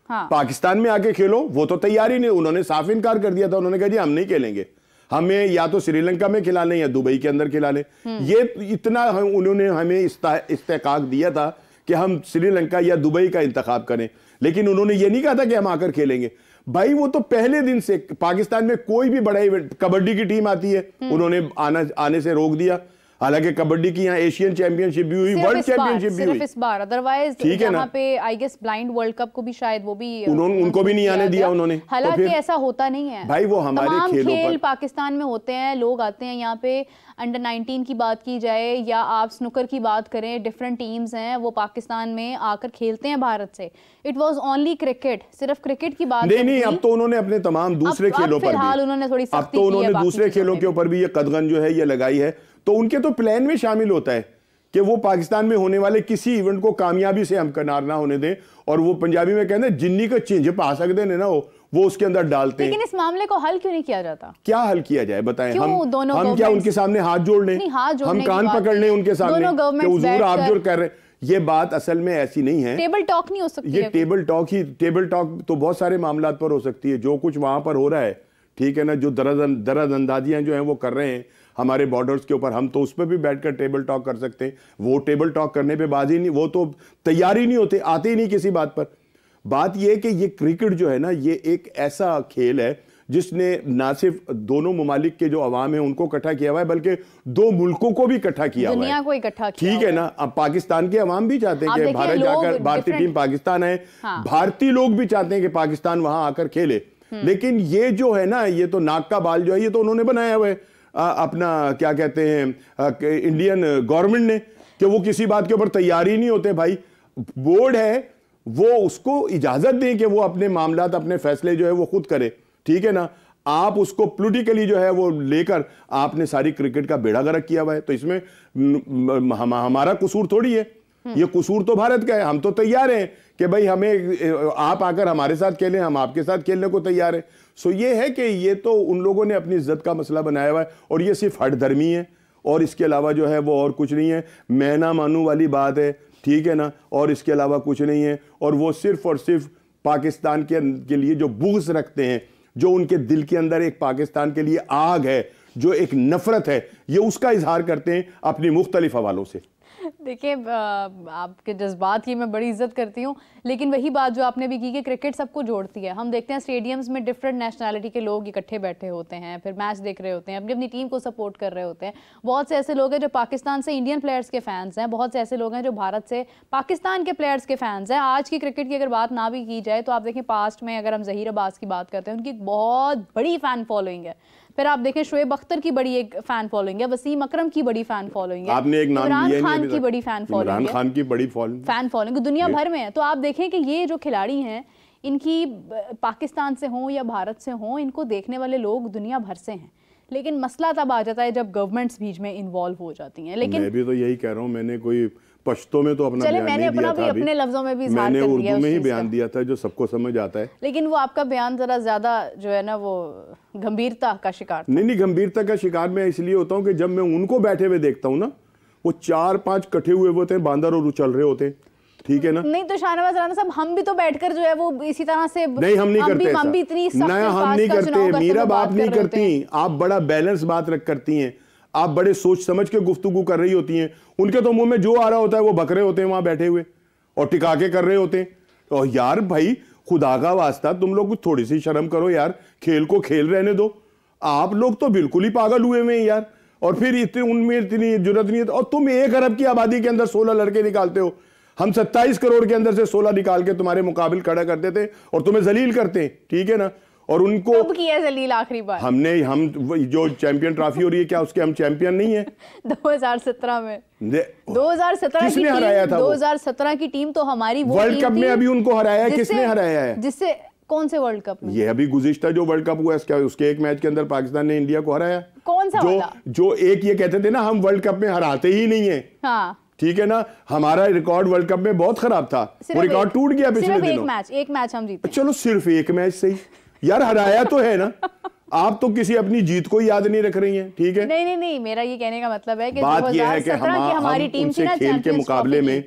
Speaker 2: पाकिस्तान में आके खेलो, वो तो तैयार ही नहीं, उन्होंने साफ इनकार कर दिया था, उन्होंने कहा जी हम नहीं खेलेंगे, हमें या तो श्रीलंका में खिला लें या दुबई के अंदर खिला लें। ये इतना उन्होंने हमें इस्तेकाक दिया था कि हम श्रीलंका या दुबई का इंतखाब करें, लेकिन उन्होंने ये नहीं कहा था कि हम आकर खेलेंगे। भाई वो तो पहले दिन से पाकिस्तान में कोई भी बड़ा इवेंट, कबड्डी की टीम आती है उन्होंने आने से रोक दिया। हालांकि कबड्डी की यहाँ एशियन चैंपियनशिप भी हुई, वर्ल्ड चैंपियनशिप भी हुई,
Speaker 1: इस बार अदरवाइज
Speaker 2: ठीक है ना।
Speaker 1: पे I guess blind world cup को भी शायद वो भी
Speaker 2: उनको भी नहीं आने दिया उन्होंने।
Speaker 1: हालांकि तो ऐसा होता नहीं है
Speaker 2: भाई, वो हमारे
Speaker 1: खेल पाकिस्तान में होते हैं, लोग आते हैं यहाँ पे। अंडर 19 की बात की जाए या आप स्नूकर की बात करें, डिफरेंट टीम्स हैं वो पाकिस्तान में आकर खेलते हैं भारत से। इट वाज ओनली क्रिकेट, सिर्फ क्रिकेट की बात
Speaker 2: नहीं, अब तो उन्होंने अपने तमाम दूसरे खेलों पर
Speaker 1: फिलहाल उन्होंने थोड़ी
Speaker 2: अब तो उन्होंने दूसरे खेलों के ऊपर भी ये कदगन जो है ये लगाई है। तो उनके तो प्लान में शामिल होता है कि वो पाकिस्तान में होने वाले किसी इवेंट को कामयाबी से हम किनार ना होने दें, और वो पंजाबी में कहते हैं जिन्नी का चिंज पा सकते हैं ना वो उसके अंदर डालते हैं।
Speaker 1: लेकिन इस मामले को हल क्यों नहीं किया जाता?
Speaker 2: क्या हल किया जाए बताएं?
Speaker 1: हम
Speaker 2: क्या उनके सामने हाथ जोड़ लें? हम कान पकड़ लें उनके सामने कि हुजूर आप जो कर रहे हैं? ये बात असल में ऐसी नहीं है।
Speaker 1: टेबल टॉक नहीं हो सकती
Speaker 2: ये टेबल टॉक तो बहुत सारे मामलात पर हो सकती है। जो कुछ वहां पर हो रहा है, ठीक है ना, जो दरअंदाजियां अंदाजियां जो हैं वो कर रहे हैं हमारे बॉर्डर्स के ऊपर, हम तो उस पर भी बैठकर टेबल टॉक कर सकते हैं। वो टेबल टॉक करने पे बाजी नहीं, वो तो तैयार ही नहीं होते, आते ही नहीं किसी बात पर। बात ये कि ये क्रिकेट जो है ना, ये एक ऐसा खेल है जिसने ना सिर्फ दोनों ममालिक के जो अवाम है उनको इकट्ठा किया हुआ है, बल्कि दो मुल्कों को भी इकट्ठा किया हुआ है,
Speaker 1: दुनिया को इकट्ठा किया।
Speaker 2: ठीक है ना। अब पाकिस्तान के अवाम भी चाहते हैं कि भारत जाकर, भारतीय टीम पाकिस्तान है, भारतीय लोग भी चाहते हैं कि पाकिस्तान वहां आकर खेले। लेकिन ये जो है ना, ये तो नाक का बाल जो है ये तो उन्होंने बनाया हुआ है अपना, क्या कहते हैं, इंडियन गवर्नमेंट ने, कि वो किसी बात के ऊपर तैयार ही नहीं होते। भाई बोर्ड है, वो उसको इजाजत दें कि वो अपने मामलात, अपने फैसले जो है वो खुद करे, ठीक है ना। आप उसको पॉलिटिकली जो है वो लेकर आपने सारी क्रिकेट का बेड़ा गर्क किया हुआ है। तो इसमें हमारा कसूर थोड़ी है, ये कसूर तो भारत का है। हम तो तैयार हैं कि भाई हमें आप आकर हमारे साथ खेलें, हम आपके साथ खेलने को तैयार हैं। सो ये है कि ये तो उन लोगों ने अपनी इज्जत का मसला बनाया हुआ है, और ये सिर्फ हठधर्मी है, और इसके अलावा जो है वो और कुछ नहीं है। मैं ना मानू वाली बात है, ठीक है ना, और इसके अलावा कुछ नहीं है। और वो सिर्फ और सिर्फ पाकिस्तान के लिए जो बुग़्ज़ रखते हैं, जो उनके दिल के अंदर एक पाकिस्तान के लिए आग है, जो एक नफरत है, ये उसका इजहार करते हैं अपनी मुख्तलिफ हवालों से।
Speaker 1: देखिए, आपके जज्बात की मैं बड़ी इज्जत करती हूँ, लेकिन वही बात जो आपने भी की कि क्रिकेट सबको जोड़ती है। हम देखते हैं स्टेडियम्स में डिफरेंट नेशनैलिटी के लोग इकट्ठे बैठे होते हैं, फिर मैच देख रहे होते हैं, अपनी अपनी टीम को सपोर्ट कर रहे होते हैं। बहुत से ऐसे लोग हैं जो पाकिस्तान से इंडियन प्लेयर्स के फैंस हैं, बहुत से ऐसे लोग हैं जो भारत से पाकिस्तान के प्लेयर्स के फैंस हैं। आज की क्रिकेट की अगर बात ना भी की जाए तो आप देखें, पास्ट में अगर हम ज़हीर अब्बास की बात करते हैं, उनकी बहुत बड़ी फ़ैन फॉलोइंग है। फिर आप देखें शोएब अख्तर की बड़ी एक फैन फॉलोइंग है, वसीम अकरम की बड़ी फैन फॉलोइंग है,
Speaker 2: आपने एक नाम
Speaker 1: इमरान खान की बड़ी फैन फॉलोइंग है,
Speaker 2: इमरान खान की बड़ी
Speaker 1: फैन फॉलोइंग दुनिया भर में है। तो आप देखें कि ये जो खिलाड़ी हैं, इनकी पाकिस्तान से हों या भारत से हों, इनको देखने वाले लोग दुनिया भर से हैं। लेकिन मसला तब आ जाता है जब गवर्नमेंट्स बीच में इन्वॉल्व हो जाती हैं। लेकिन
Speaker 2: मैं भी तो यही कह रहा हूँ, मैंने कोई पश्तो में तो अपना बयान
Speaker 1: मैंने
Speaker 2: नहीं दिया था,
Speaker 1: अपने लफ्जों में भी
Speaker 2: मैंने उर्दू में ही बयान दिया था, जो सबको समझ आता है।
Speaker 1: लेकिन वो आपका बयान जरा ज्यादा जो है ना, वो गंभीरता का शिकार था।
Speaker 2: नहीं, गंभीरता का शिकार मैं इसलिए होता हूँ कि जब मैं उनको बैठे हुए देखता हूँ ना, वो 4-5 कट्ठे हुए होते हैं, बांदर और उछल रहे होते हैं, ठीक है ना।
Speaker 1: नहीं तो शाहनवाज राणा साहब, हम भी तो बैठकर जो है वो इसी तरह से
Speaker 2: नहीं, हम नहीं करते,
Speaker 1: हम भी इतनी सख्त
Speaker 2: हम नहीं करते। मीरा बात नहीं करती, आप बड़ा बैलेंस बात रख करती हैं, आप बड़े सोच समझ के गुफ्तगू कर रही होती हैं। उनके तो मुंह में जो आ रहा होता है वो बकरे होते हैं वहां बैठे हुए, और टिका के कर रहे होते हैं। और यार भाई, खुदा का वास्ता, तुम लोग थोड़ी सी शर्म करो यार, खेल को खेल रहने दो। आप लोग तो बिल्कुल ही पागल हुए हुए हैं यार। और फिर उनमें इतनी जुर्रत नहीं है। और तुम 1 अरब की आबादी के अंदर 16 लड़के निकालते हो, हम 27 करोड़ के अंदर से 16 निकाल के तुम्हारे मुकाबिल खड़ा करते थे और तुम्हें जलील करते हैं, ठीक है ना। और उनको
Speaker 1: कब किया जलील आखिरी बार?
Speaker 2: हम जो चैंपियन ट्रॉफी हो रही है, क्या उसके हम चैंपियन नहीं है?
Speaker 1: 2017 में
Speaker 2: 2017 किसने हराया था?
Speaker 1: 2017 की टीम तो हमारी
Speaker 2: वर्ल्ड कप में अभी उनको हराया है। किसने हराया है?
Speaker 1: जिससे कौन से वर्ल्ड कप में?
Speaker 2: ये अभी गुज़िश्ता जो वर्ल्ड कप हुआ है, उसके एक मैच के अंदर पाकिस्तान ने इंडिया को हराया।
Speaker 1: कौन सा वाला?
Speaker 2: जो एक ये कहते थे ना, हम वर्ल्ड कप में हराते ही नहीं है।
Speaker 1: हाँ,
Speaker 2: ठीक है ना, हमारा रिकॉर्ड वर्ल्ड कप में बहुत खराब था, वो रिकॉर्ड टूट गया पिछले दिनों।
Speaker 1: एक मैच हम जीते।
Speaker 2: चलो सिर्फ एक मैच सही यार, हराया तो है ना। आप तो किसी अपनी जीत को याद नहीं रख रही हैं, ठीक है।
Speaker 1: नहीं, मेरा ये कहने का मतलब है कि
Speaker 2: बात ये है कि
Speaker 1: हमारी टीम थी ना
Speaker 2: खेल के मुकाबले में,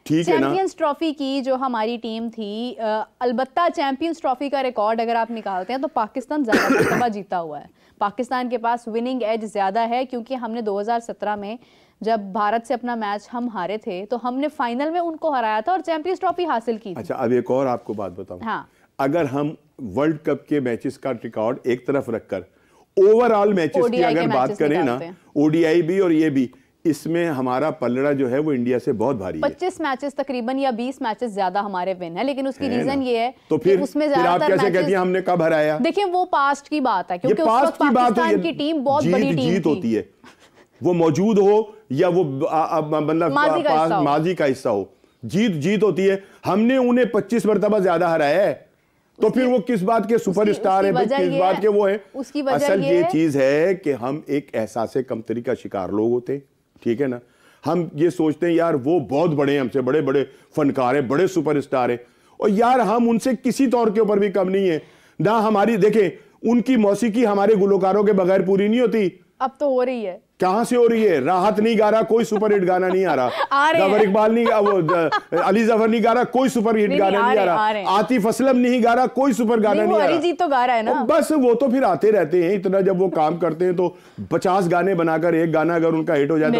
Speaker 2: ठीक है ना,
Speaker 1: चैंपियंस ट्रॉफी की जो हमारी टीम थी, अलबत्ता चैंपियंस ट्रॉफी का रिकॉर्ड अगर आप निकालते हैं तो पाकिस्तान ज्यादा मरतबा जीता हुआ है। पाकिस्तान के पास विनिंग एज ज़्यादा है, क्योंकि हमने 2017 में जब भारत से अपना मैच हम हारे थे तो हमने फाइनल में उनको हराया था और चैंपियंस ट्रॉफी हासिल की थी।
Speaker 2: अच्छा, अब एक और आपको बात बताऊं।
Speaker 1: हाँ,
Speaker 2: अगर हम वर्ल्ड कप के मैचेस का रिकॉर्ड एक तरफ रखकर ओवरऑल मैचेस की अगर बात करें ना, ओडीआई भी और ये भी, इसमें हमारा पलड़ा जो है वो इंडिया से बहुत भारी है।
Speaker 1: 25 मैचेस तकरीबन या 20 मैचेस ज्यादा हमारे विन है, लेकिन उसकी रीजन ये है
Speaker 2: तो फिर उसमें आप कैसे कहती हैं हमने कब हराया?
Speaker 1: देखिए वो पास्ट की बात है, क्योंकि उस वक्त पाकिस्तान की टीम बहुत बड़ी टीम
Speaker 2: जीत होती है, वो मौजूद हो या वो मतलब माजी का हिस्सा हो, जीत होती है। हमने उन्हें 25 मरतबा ज्यादा हराया है, तो फिर वो किस बात के सुपरस्टार है, किस बात के वो है? असल ये चीज है कि हम एक एहसासे कमतरी का शिकार लोग होते हैं, ठीक है ना। हम ये सोचते हैं यार वो बहुत बड़े हैं, हमसे बड़े बड़े फनकार हैं, बड़े सुपरस्टार हैं, और यार हम उनसे किसी तौर के ऊपर भी कम नहीं है ना। हमारी देखें, उनकी मौसीकी हमारे गुलकारों के बगैर पूरी नहीं होती।
Speaker 1: अब तो हो रही है।
Speaker 2: कहां से हो रही है? राहत नहीं गा रहा कोई सुपर हिट गाना नहीं आ रहा, जफर इकबाल नहीं, वो अली जफर नहीं गा रहा कोई सुपर हिट गाना नहीं आ रहा, आतिफ असलम नहीं गा रहा कोई सुपर गाना नहीं आ रहा,
Speaker 1: अरिजीत तो गा रहा है ना।
Speaker 2: बस वो तो फिर आते रहते हैं, इतना जब वो काम करते हैं तो 50 गाने बनाकर एक गाना अगर उनका हिट हो जाए तो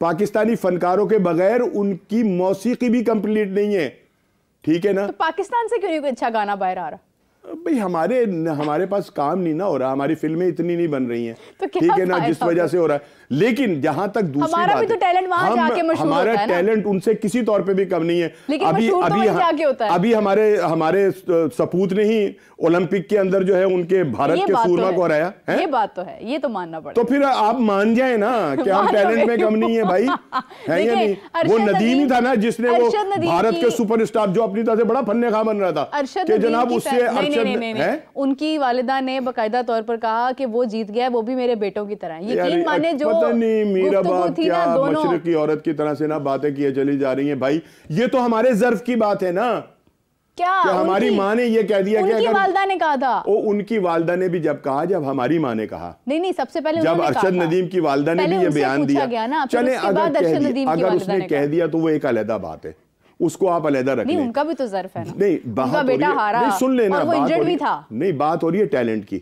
Speaker 2: पाकिस्तानी फनकारों के बगैर उनकी मौसीकी भी कंप्लीट नहीं है, ठीक है ना।
Speaker 1: तो पाकिस्तान से क्यों नहीं कोई अच्छा गाना बाहर आ रहा?
Speaker 2: भाई हमारे पास काम नहीं ना हो रहा, हमारी फिल्में इतनी नहीं बन रही हैं,
Speaker 1: तो
Speaker 2: ठीक है ना, जिस वजह से हो रहा है। लेकिन जहां तक दूसरी
Speaker 1: हमारा
Speaker 2: बात
Speaker 1: भी तो टैलेंट वहां जाके मशहूर
Speaker 2: हमारा
Speaker 1: होता है ना?
Speaker 2: टैलेंट उनसे किसी तौर पे भी कम नहीं है।
Speaker 1: लेकिन
Speaker 2: अभी हमारे सपूत ने ही ओलंपिक के अंदर जो है उनके भारत के सूरमा को हराया है।
Speaker 1: ये बात तो है, ये तो मानना पड़ेगा।
Speaker 2: तो फिर आप मान जाए ना कि हम टैलेंट में कम नहीं है भाई, है या नहीं? वो नदीम ही था ना जिसने वो भारत के सुपरस्टार जो अपनी तरह से बड़ा फन्ने खा बन रहा था कि जनाब उससे अरशद,
Speaker 1: उनकी वालिदा ने बकायदा तौर पर कहा कि वो जीत गया, वो भी मेरे बेटों की तरह। यकीन माने जो
Speaker 2: पता नहीं मीरा बाप क्या मशरक की औरत की तरह से ना बातें किए चली जा रही हैं भाई। ये तो हमारे ज़र्फ की बात है ना।
Speaker 1: क्या
Speaker 2: हमारी माँ ने ये कह दिया,
Speaker 1: उनकी वालिदा ने कहा था।
Speaker 2: उनकी वालिदा ने भी जब कहा, जब हमारी माँ ने कहा,
Speaker 1: नहीं सबसे पहले
Speaker 2: जब अरशद नदीम की वालिदा ने भी ये बयान दिया। चले अगर उसने कह दिया तो वो एक अलग बात है, उसको आप अलग रख लें।
Speaker 1: उनका भी तो ज़र्फ है ना।
Speaker 2: नहीं, उनका बेटा हारा, सुन लेना,
Speaker 1: वो इंजर्ड भी था।
Speaker 2: नहीं, बात हो रही है टैलेंट की।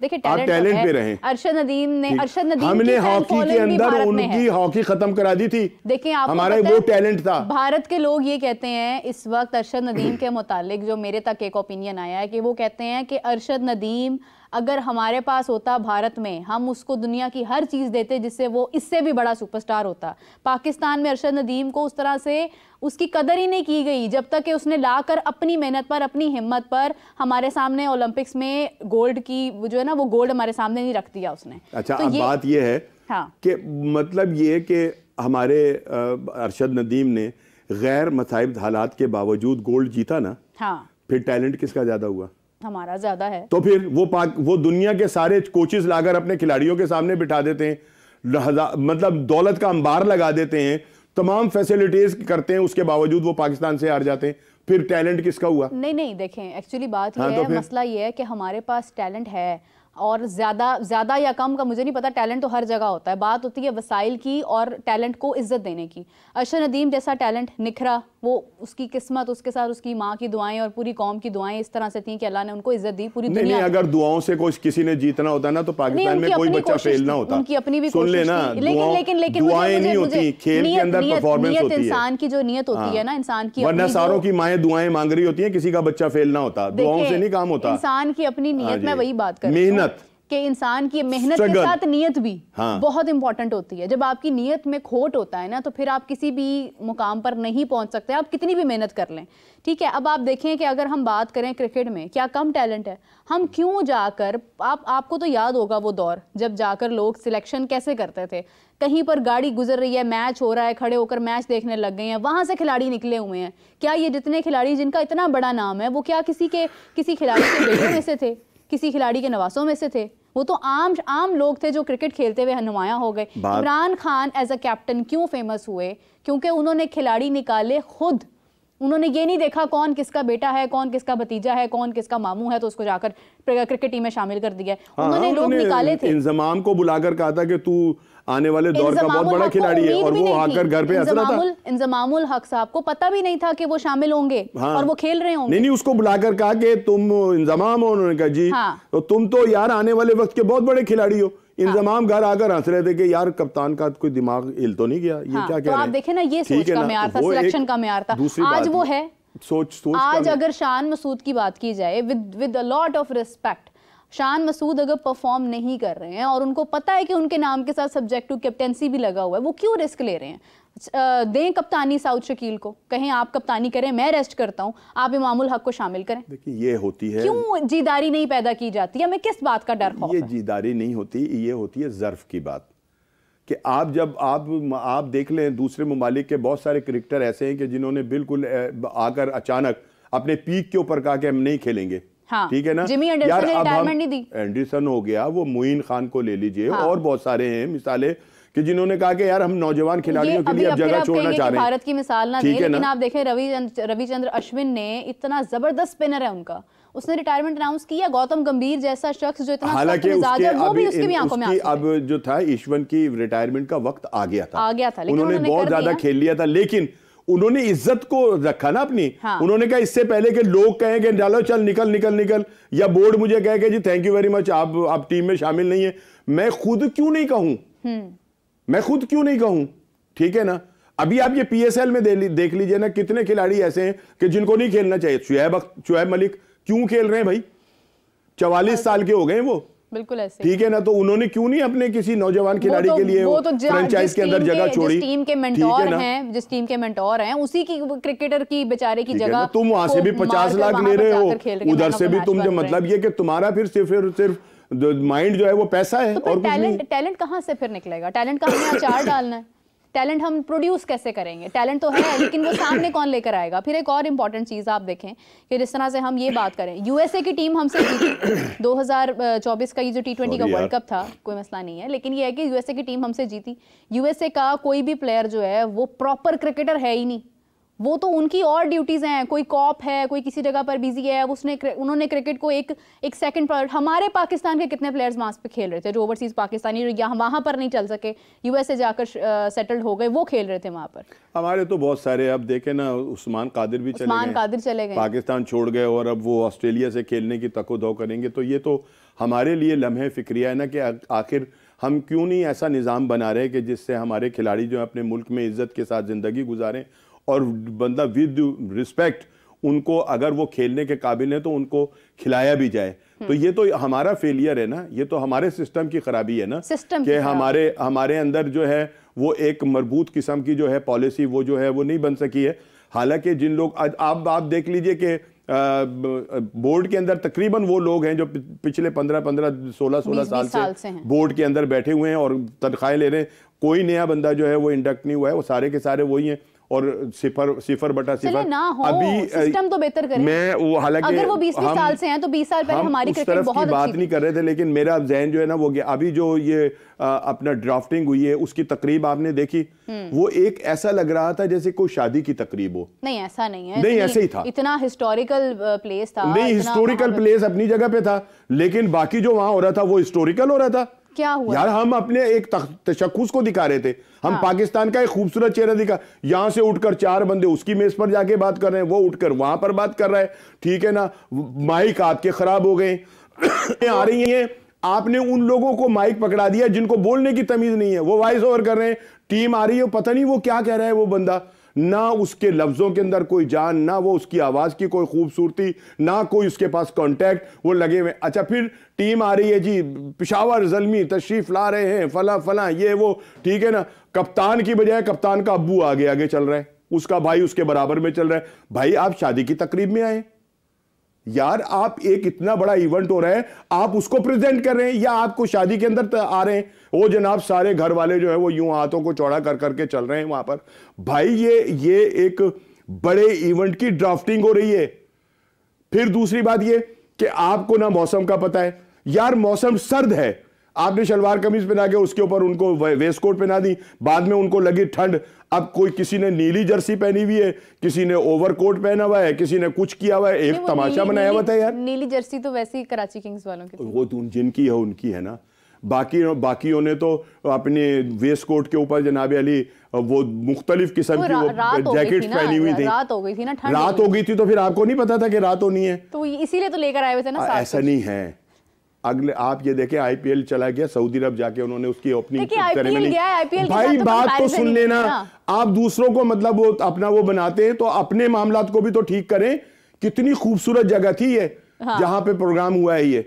Speaker 1: देखिए
Speaker 2: टैलेंट पे रहे।
Speaker 1: अरशद नदीम
Speaker 2: हमने हॉकी के अंदर उनकी हॉकी खत्म करा दी थी।
Speaker 1: देखिए
Speaker 2: हमारा वो टैलेंट था।
Speaker 1: भारत के लोग ये कहते हैं इस वक्त अरशद नदीम के मुतालिक, जो मेरे तक एक ओपिनियन आया है कि वो कहते हैं कि अरशद नदीम अगर हमारे पास होता भारत में, हम उसको दुनिया की हर चीज़ देते जिससे वो इससे भी बड़ा सुपरस्टार होता। पाकिस्तान में अरशद नदीम को उस तरह से उसकी कदर ही नहीं की गई जब तक कि उसने लाकर अपनी मेहनत पर, अपनी हिम्मत पर हमारे सामने ओलंपिक्स में गोल्ड की जो है ना, वो गोल्ड हमारे सामने नहीं रख दिया उसने।
Speaker 2: अच्छा, तो अब बात ये है कि मतलब ये कि हमारे अरशद नदीम ने गैर मसाइब हालात के बावजूद गोल्ड जीता ना, फिर टैलेंट किसका ज्यादा हुआ?
Speaker 1: हमारा ज्यादा है।
Speaker 2: तो फिर वो दुनिया के सारे कोचेस लाकर अपने खिलाड़ियों के सामने बिठा देते हैं, मतलब दौलत का अंबार लगा देते हैं, तमाम फैसिलिटीज करते हैं, उसके बावजूद वो पाकिस्तान से हार जाते हैं। फिर टैलेंट किसका हुआ?
Speaker 1: नहीं देखें, एक्चुअली बात ये है, मसला ये है कि हमारे पास टैलेंट है, और ज्यादा या कम का मुझे नहीं पता, टैलेंट तो हर जगह होता है। बात होती है वसाइल की और टैलेंट को इज्जत देने की। अरशद नदीम जैसा टैलेंट निखरा, वो उसकी किस्मत, उसके साथ उसकी माँ की दुआएं और पूरी कौम की दुआएं इस तरह से थी कि अल्लाह ने उनको इज्जत दी पूरी दुनिया।
Speaker 2: नहीं, अगर दुआओं से किसी ने जीतना होता ना तो पाकिस्तान में कोई बच्चा फेल ना होता।
Speaker 1: उनकी अपनी भी
Speaker 2: सुन लेना,
Speaker 1: लेकिन
Speaker 2: दुआएं नहीं होती, खेल के अंदर परफॉर्मेंस होती है।
Speaker 1: इंसान की जो नियत होती है ना, इंसान की,
Speaker 2: वरना सारों की माएं दुआएं मांग रही होती हैं, किसी का बच्चा फेल ना होता। दुआओं से नहीं काम होता।
Speaker 1: इंसान की अपनी नियत, मैं वही बात कर रही हूं,
Speaker 2: मेहनत
Speaker 1: कि इंसान की मेहनत के साथ नियत भी बहुत इंपॉर्टेंट होती है। जब आपकी नियत में खोट होता है ना, तो फिर आप किसी भी मुकाम पर नहीं पहुंच सकते, आप कितनी भी मेहनत कर लें। ठीक है, अब आप देखें कि अगर हम बात करें क्रिकेट में, क्या कम टैलेंट है? हम क्यों जाकर, आपको तो याद होगा वो दौर जब जाकर लोग सिलेक्शन कैसे करते थे, कहीं पर गाड़ी गुजर रही है, मैच हो रहा है, खड़े होकर मैच देखने लग गए हैं, वहां से खिलाड़ी निकले हुए हैं। क्या ये जितने खिलाड़ी जिनका इतना बड़ा नाम है, वो क्या किसी खिलाड़ी के बेटों में से थे, किसी खिलाड़ी के नवासों में से थे? वो तो आम लोग थे जो क्रिकेट खेलते हुए नुमायां हो गए। Imran Khan as a captain क्यों फेमस हुए? क्योंकि उन्होंने खिलाड़ी निकाले खुद, उन्होंने ये नहीं देखा कौन किसका बेटा है, कौन किसका भतीजा है, कौन किसका मामू है, तो उसको जाकर क्रिकेट टीम में शामिल कर दिया है। उन्होंने लोग निकाले थे,
Speaker 2: इंजमाम को बुलाकर कहा था कि तू आने वाले दौर का बहुत बड़ा खिलाड़ी है, और वो आकर घर पे हंस रहा था।
Speaker 1: इंजमामुल हक साहब को पता भी नहीं था कि वो शामिल होंगे और वो खेल रहे होंगे।
Speaker 2: नहीं, उसको बुलाकर कहा कि तुम इंजमाम हो, उन्होंने कहा जी, तो तुम तो यार आने वाले वक्त के बहुत बड़े खिलाड़ी हो। इंजमाम घर आकर हंस रहे थे कि यार कप्तान का कोई दिमाग हिल तो नहीं गया, ये क्या कह रहे हैं।
Speaker 1: तो आप देखें ना, ये सोच का म्यार था, सिलेक्शन का म्यार था। आज वो है
Speaker 2: सोच
Speaker 1: आज अगर शान मसूद की बात की जाए, with a lot of respect, Shan Masood अगर परफॉर्म नहीं कर रहे हैं और उनको पता है कि उनके नाम के साथ सब्जेक्टिव कैप्टेंसी भी लगा हुआ है, वो क्यों रिस्क ले रहे हैं? दें कप्तानी साउथ शकील को, कहें आप कप्तानी करें, मैं रेस्ट करता हूं, आप इमामुल हक को शामिल करें।
Speaker 2: देखिए ये होती है,
Speaker 1: क्यों जीदारी नहीं पैदा की जाती है? हमें किस बात का डर खौफ है?
Speaker 2: ये जीदारी नहीं होती, ये होती है ज़र्फ की बात कि आप जब आप देख लें दूसरे ममालिक के बहुत सारे क्रिकेटर ऐसे हैं कि जिन्होंने बिल्कुल आकर अचानक अपने पीक के ऊपर कहा कि हम नहीं खेलेंगे।
Speaker 1: हाँ,
Speaker 2: ठीक है ना
Speaker 1: जिमी एंडरसन ने रिटायरमेंट नहीं दी।
Speaker 2: एंडरसन हो गया, वो मोइन खान को ले लीजिए, और बहुत सारे हैं मिसालें कि जिन्होंने कहा कि यार हम नौजवान खिलाड़ियों के लिए अब जगह छोड़ना चाह रहे हैं।
Speaker 1: भारत की मिसाल ना दें, लेकिन आप देखें रविचंद्र अश्विन ने इतना जबरदस्त स्पिनर है उनका, उसने रिटायरमेंट अनाउंस किया। गौतम गंभीर जैसा शख्स जो इतना
Speaker 2: हालांकि
Speaker 1: वो भी उसकी भी आंखों में आंसू
Speaker 2: अब जो था ईश्वन की रिटायरमेंट का वक्त आ गया था,
Speaker 1: लेकिन
Speaker 2: उन्होंने बहुत ज्यादा खेल लिया था, लेकिन उन्होंने इज्जत को रखा ना अपनी। उन्होंने कहा इससे पहले कि लोग कहें कि डालो चल निकल निकल निकल, या बोर्ड मुझे कहे कि जी थैंक यू वेरी मच, आप टीम में शामिल नहीं है, मैं खुद क्यों नहीं कहूं? ठीक है ना। अभी आप ये पीएसएल में देख लीजिए ना, कितने खिलाड़ी ऐसे हैं कि जिनको नहीं खेलना चाहिए। शुएब मलिक क्यों खेल रहे हैं भाई? 44 साल के हो गए वो,
Speaker 1: बिल्कुल ऐसे।
Speaker 2: ठीक है ना, तो उन्होंने क्यों नहीं अपने किसी नौजवान खिलाड़ी के लिए फ्रेंचाइज के अंदर जगह छोड़ी?
Speaker 1: जिस टीम के मेंटोर हैं उसी की क्रिकेटर की बेचारे की जगह
Speaker 2: तुम वहां से भी 50 लाख ले रहे हो, उधर से भी तुम, जो मतलब ये कि तुम्हारा फिर सिर्फ माइंड जो है वो पैसा है,
Speaker 1: और टैलेंट कहां से फिर निकलेगा? टैलेंट का हमें अचार डालना है, टैलेंट हम प्रोड्यूस कैसे करेंगे? टैलेंट तो है, लेकिन वो सामने कौन लेकर आएगा? फिर एक और इंपॉर्टेंट चीज आप देखें कि जिस तरह से हम ये बात करें, यूएसए की टीम हमसे जीती 2024 का ये जो T20 का वर्ल्ड कप था, कोई मसला नहीं है, लेकिन ये है कि यूएसए की टीम हमसे जीती। यूएसए का कोई भी प्लेयर जो है वो प्रॉपर क्रिकेटर है ही नहीं, वो तो उनकी और ड्यूटीज हैं, कोई कॉप है, कोई किसी जगह पर बिजी है, उन्होंने क्रिकेट को एक सेकंड प्रायोरिटी। हमारे पाकिस्तान के कितने प्लेयर्स वहां पे खेल रहे थे जो ओवरसीज पाकिस्तानी वहां पर नहीं चल सके, यूएसए जाकर सेटल्ड हो गए, वो खेल रहे थे वहां पर।
Speaker 2: हमारे तो बहुत सारे, अब देखे ना, उस्मान कादिर भी चले गए, पाकिस्तान छोड़ गए, और अब वो ऑस्ट्रेलिया से खेलने की तको-दो करेंगे। तो ये तो हमारे लिए लम्हे फिक्रिया है ना कि आखिर हम क्यों नहीं ऐसा निज़ाम बना रहे कि जिससे हमारे खिलाड़ी जो है अपने मुल्क में इज्जत के साथ ज़िंदगी गुजारें, और बंदा विद रिस्पेक्ट उनको, अगर वो खेलने के काबिल है तो उनको खिलाया भी जाए। तो ये तो हमारा फेलियर है ना, ये तो हमारे सिस्टम की खराबी है ना, कि हमारे अंदर जो है वो एक मजबूत किस्म की जो है पॉलिसी वो जो है वो नहीं बन सकी है। हालांकि जिन लोग आप देख लीजिए कि बोर्ड के अंदर तकरीबन वो लोग हैं जो पिछले 15-16 साल से बोर्ड के अंदर बैठे हुए हैं और तनख्वाहें ले रहे हैं। कोई नया बंदा जो है वो इंडक्ट नहीं हुआ है, वो सारे के सारे वही हैं, और 0/0
Speaker 1: ना हो, अभी सिस्टम तो बेहतर करें।
Speaker 2: मैं वो, हालांकि
Speaker 1: अगर वो 20 साल से हैं तो 20 साल पहले हमारी क्रिकेट बहुत अच्छी
Speaker 2: बात नहीं कर रहे थे, लेकिन मेरा ज़हन जो है ना वो गया। अभी जो ये अपना ड्राफ्टिंग हुई है उसकी तकरीब आपने देखी, वो एक ऐसा लग रहा था जैसे कोई शादी की तकरीब हो।
Speaker 1: नहीं, ऐसा नहीं है,
Speaker 2: नहीं ऐसे ही था,
Speaker 1: इतना हिस्टोरिकल प्लेस था।
Speaker 2: नहीं, हिस्टोरिकल प्लेस अपनी जगह पे था, लेकिन बाकी जो वहां हो रहा था वो हिस्टोरिकल हो रहा था।
Speaker 1: क्या हुआ
Speaker 2: यार? हम अपने एक तशक्कुस को दिखा रहे थे, हम पाकिस्तान का एक खूबसूरत चेहरा दिखा, यहां से उठकर 4 बंदे उसकी मेज पर जाके बात कर रहे हैं, वो उठकर वहां पर बात कर रहा है, ठीक है ना। माइक आपके खराब हो गए आ रही है, आपने उन लोगों को माइक पकड़ा दिया जिनको बोलने की तमीज नहीं है, वो वॉइस ओवर कर रहे हैं, टीम आ रही है, पता नहीं वो क्या कह रहा है वो बंदा, ना उसके लफ्जों के अंदर कोई जान, ना वो उसकी आवाज की कोई खूबसूरती, ना कोई उसके पास कांटेक्ट, वो लगे हुए। अच्छा, फिर टीम आ रही है जी, पेशावर ज़ल्मी तशरीफ ला रहे हैं, फला फला ये वो, ठीक है ना। कप्तान की बजाय कप्तान का अब्बू आगे चल रहा है, उसका भाई उसके बराबर में चल रहा है। भाई आप शादी की तकरीब में आए यार, आप एक इतना बड़ा इवेंट हो रहा है, आप उसको प्रेजेंट कर रहे हैं, या आपको शादी के अंदर आ रहे हैं? वो जनाब सारे घर वाले जो है वो यूं हाथों को चौड़ा कर करके चल रहे हैं वहां पर। भाई ये एक बड़े इवेंट की ड्राफ्टिंग हो रही है। फिर दूसरी बात ये कि आपको ना मौसम का पता है यार, मौसम सर्द है,
Speaker 3: आपने शलवार कमीज पहना के उसके ऊपर उनको वेस्ट कोट पहना दी, बाद में उनको लगी ठंड। अब कोई किसी ने नीली जर्सी पहनी हुई है, किसी ने ओवरकोट पहना हुआ है, किसी ने कुछ किया हुआ है, एक तमाशा बनाया हुआ था यार।
Speaker 1: नीली जर्सी तो वैसे ही कराची किंग्स वालों की,
Speaker 3: वो तो जिनकी है उनकी है ना, बाकियों ने तो अपने वेस्ट कोट के ऊपर जनाब अली वो मुख्तलिफ किस्म की वो जैकेट पहनी हुई थी।
Speaker 1: रात हो गई थी ना, ठंड
Speaker 3: रात हो गई थी, तो फिर आपको नहीं पता था कि रात होनी है,
Speaker 1: तो इसीलिए तो लेकर आए हुए थे ना।
Speaker 3: ऐसा नहीं है। अगले आप ये देखें, आईपीएल चला गया सऊदी अरब, जाके उन्होंने उसकी ओपनिंग सेरेमनी। भाई बात तो सुन लेना, आप दूसरों को मतलब वो अपना वो बनाते हैं तो अपने मामलात को भी तो ठीक करें। कितनी खूबसूरत जगह थी ये, जहां पे प्रोग्राम हुआ है ये।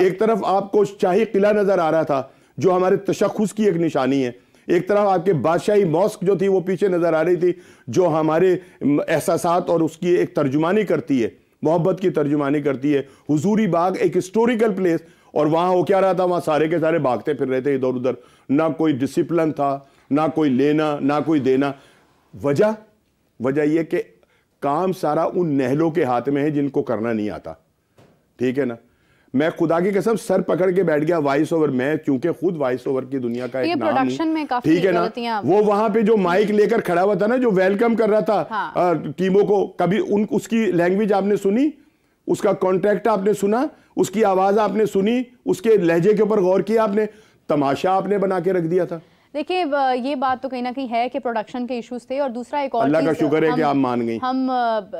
Speaker 3: एक तरफ आपको शाही किला नजर आ रहा था जो हमारे तशख्खुस की एक निशानी है, एक तरफ आपके बादशाही मॉस्क जो थी वो पीछे नजर आ रही थी जो हमारे एहसासात और उसकी एक तर्जुमानी करती है, मोहब्बत की तर्जुमानी करती है। हुजूरी बाग एक हिस्टोरिकल प्लेस, और वहां हो क्या रहा था, वहां सारे के सारे भागते फिर रहे थे इधर उधर, ना कोई डिसिप्लिन था, ना कोई लेना ना कोई देना। वजह यह कि काम सारा उन नहलों के हाथ में है जिनको करना नहीं आता, ठीक है ना। मैं खुदा की कसम सर पकड़ के बैठ गया वॉइस ओवर, मैं क्योंकि खुद वॉइस ओवर की दुनिया का एक नाम नहीं, ठीक है ना। वो वहां पे जो माइक लेकर खड़ा हुआ था ना, जो वेलकम कर रहा था टीमों को, कभी उसकी लैंग्वेज आपने सुनी, उसका कॉन्ट्रैक्ट आपने सुना, उसकी आवाज आपने सुनी, उसके लहजे के ऊपर गौर किया आपने? तमाशा आपने बना के रख दिया था।
Speaker 1: देखिए ये बात तो कहीं ना कहीं है कि प्रोडक्शन के इश्यूज थे, और दूसरा एक और
Speaker 3: अल्लाह का शुक्र है कि आप मान गई।
Speaker 1: हम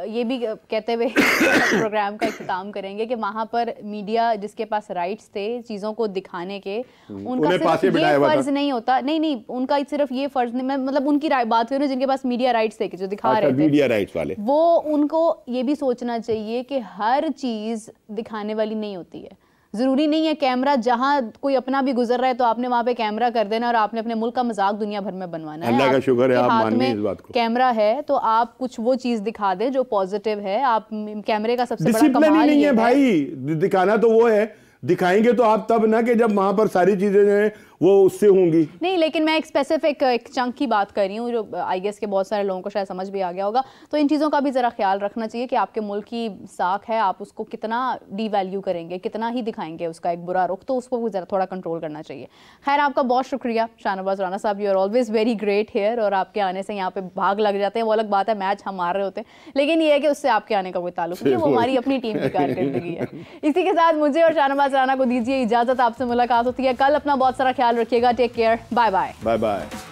Speaker 1: ये भी कहते हुए प्रोग्राम का इख्तिताम करेंगे कि वहां पर मीडिया जिसके पास राइट्स थे चीजों को दिखाने के, उनका सिर्फ ये फर्ज नहीं होता, नहीं उनका सिर्फ ये फर्ज नहीं, मैं मतलब उनकी बात कर रही हूँ जिनके पास मीडिया राइट्स थे कि जो दिखा रहे थे
Speaker 3: मीडिया राइट्स वाले, वो
Speaker 1: उनको ये भी सोचना चाहिए कि हर चीज दिखाने वाली नहीं होती है। जरूरी नहीं है कैमरा जहां कोई अपना भी गुजर रहा है तो आपने वहां पे कैमरा कर देना और आपने अपने मुल्क का मजाक दुनिया भर में बनवाना है।
Speaker 3: अल्लाह का शुक्र है आप मान गए इस बात को।
Speaker 1: कैमरा है तो आप कुछ वो चीज दिखा दे जो पॉजिटिव है। आप कैमरे का सबसे बड़ा कमाल
Speaker 3: नहीं है भाई, दिखाना तो वो है, दिखाएंगे तो आप तब ना कि जब वहां पर सारी चीजें जो है वो उससे होंगी।
Speaker 1: नहीं, लेकिन मैं एक स्पेसिफिक एक चंक की बात कर रही हूँ जो आई गेस के बहुत सारे लोगों को शायद समझ भी आ गया होगा। तो इन चीज़ों का भी ज़रा ख्याल रखना चाहिए कि आपके मुल्क की साख है, आप उसको कितना डीवैल्यू करेंगे, कितना ही दिखाएंगे उसका एक बुरा रुख, तो उसको भी ज़रा थोड़ा कंट्रोल करना चाहिए। खैर, आपका बहुत शुक्रिया Shahnawaz Rana sahab, you are always very great here, और आपके आने से यहाँ पे भाग लग जाते हैं, वो अलग बात है, मैच हम हार रहे होते हैं, लेकिन ये है कि उससे आपके आने का कोई ताल्लुक नहीं है, वो हमारी अपनी टीम की कारकर्दगी है। इसी के साथ मुझे और शाहनवाज राना को दीजिए इजाज़त, आपसे मुलाकात होती है कल। अपना बहुत सारा ख्याल रखिएगा, take care, bye bye.
Speaker 3: Bye bye.